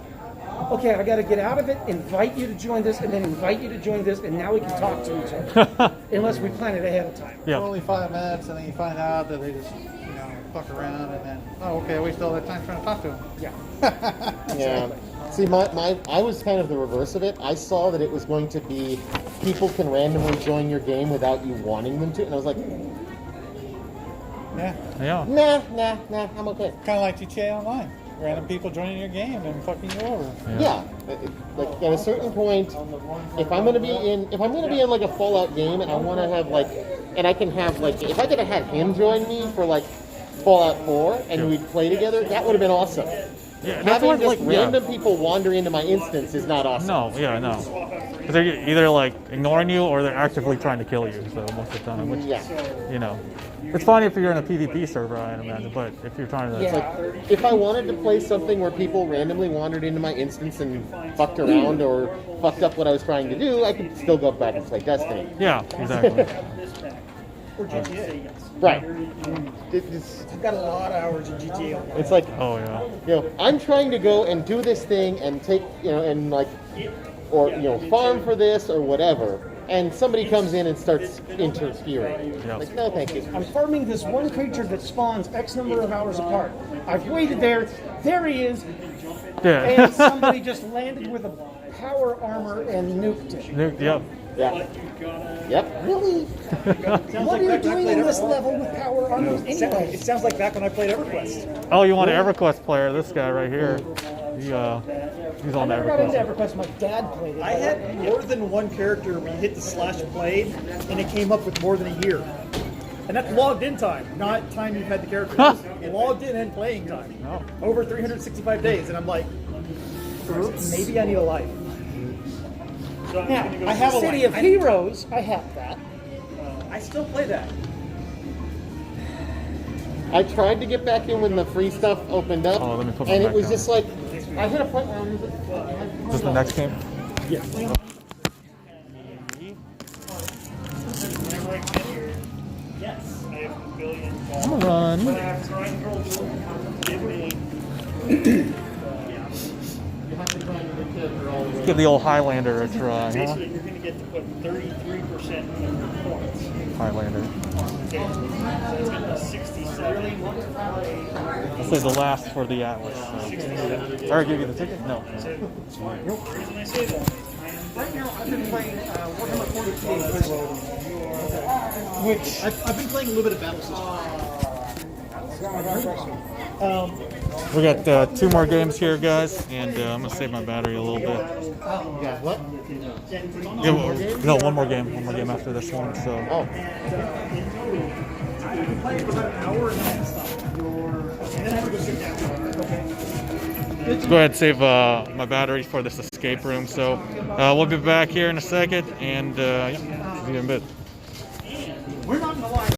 Okay, I got to get out of it, invite you to join this, and then invite you to join this, and now we can talk to each other. Unless we plan it ahead of time. For only 5 minutes, and then you find out that they just, fuck around, and then, oh, okay, I wasted all that time trying to talk to them. Yeah. Yeah. See, I was kind of the reverse of it. I saw that it was going to be people can randomly join your game without you wanting them to, and I was like, nah, I'm okay. Kind of like GTA Online. Random people joining your game and fucking you over. Yeah. Like at a certain point, if I'm gonna be in like a Fallout game and I want to have and I can have if I could have had him join me for Fallout 4 and we'd play together, that would have been awesome. Yeah, having just random people wander into my instance is not awesome. No. Because they're either ignoring you or they're actively trying to kill you. So most of the time, which it's fine if you're in a PvP server, I imagine. But if you're trying to, if I wanted to play something where people randomly wandered into my instance and fucked around or fucked up what I was trying to do, I could still go back and play Destiny. Yeah, exactly. Or GTA, yes. Right. I've got a lot of hours in GTA. It's like, oh yeah. I'm trying to go and do this thing and take, farm for this or whatever, and somebody comes in and starts interfering. Yep. Like, no, thank you. I'm farming this one creature that spawns X number of hours apart. I've waited there. There he is. Yeah. And somebody just landed with a power armor and nuked it. Yep. Yeah. Yep. Really? What are you doing in this level with power armor anyway? It sounds like back when I played EverQuest. Oh, you want an EverQuest player? This guy right here. He's on I never got into EverQuest. EverQuest. My dad played it. I had more than one character when you hit the slash played, and it came up with more than a year. And that's logged in time, not time you've had the character. Logged in and playing time. No. Over 365 days, and I'm like, maybe I need a life. Now, I have a City life. of Heroes, I have that. I still play that. I tried to get back in when the free stuff opened up, Oh, let me put my and it back was down. just like, I hit a point where Is this the next game? Yes. Yes. I'm gonna run. Give the old Highlander a try, huh? Basically, you're going to get to put 33% of your points. Highlander. Okay. So it's going to be 67. I'll say the last for the Atlas. So. Or give you the ticket? No. The reason I say that, right now I've been playing Warhammer 40K, which I've been playing a little bit of Battle Systems. We got 2 more games here, guys, and I'm gonna save my battery a little bit. yeah, what? Yeah, no, one more game after this one. So. Oh. I've been playing for about an hour and then stop. And then I have to go sit down. Okay. Let's go ahead and save my battery for this escape room. So we'll be back here in a second, and yeah, see you in a bit. We're not in the line.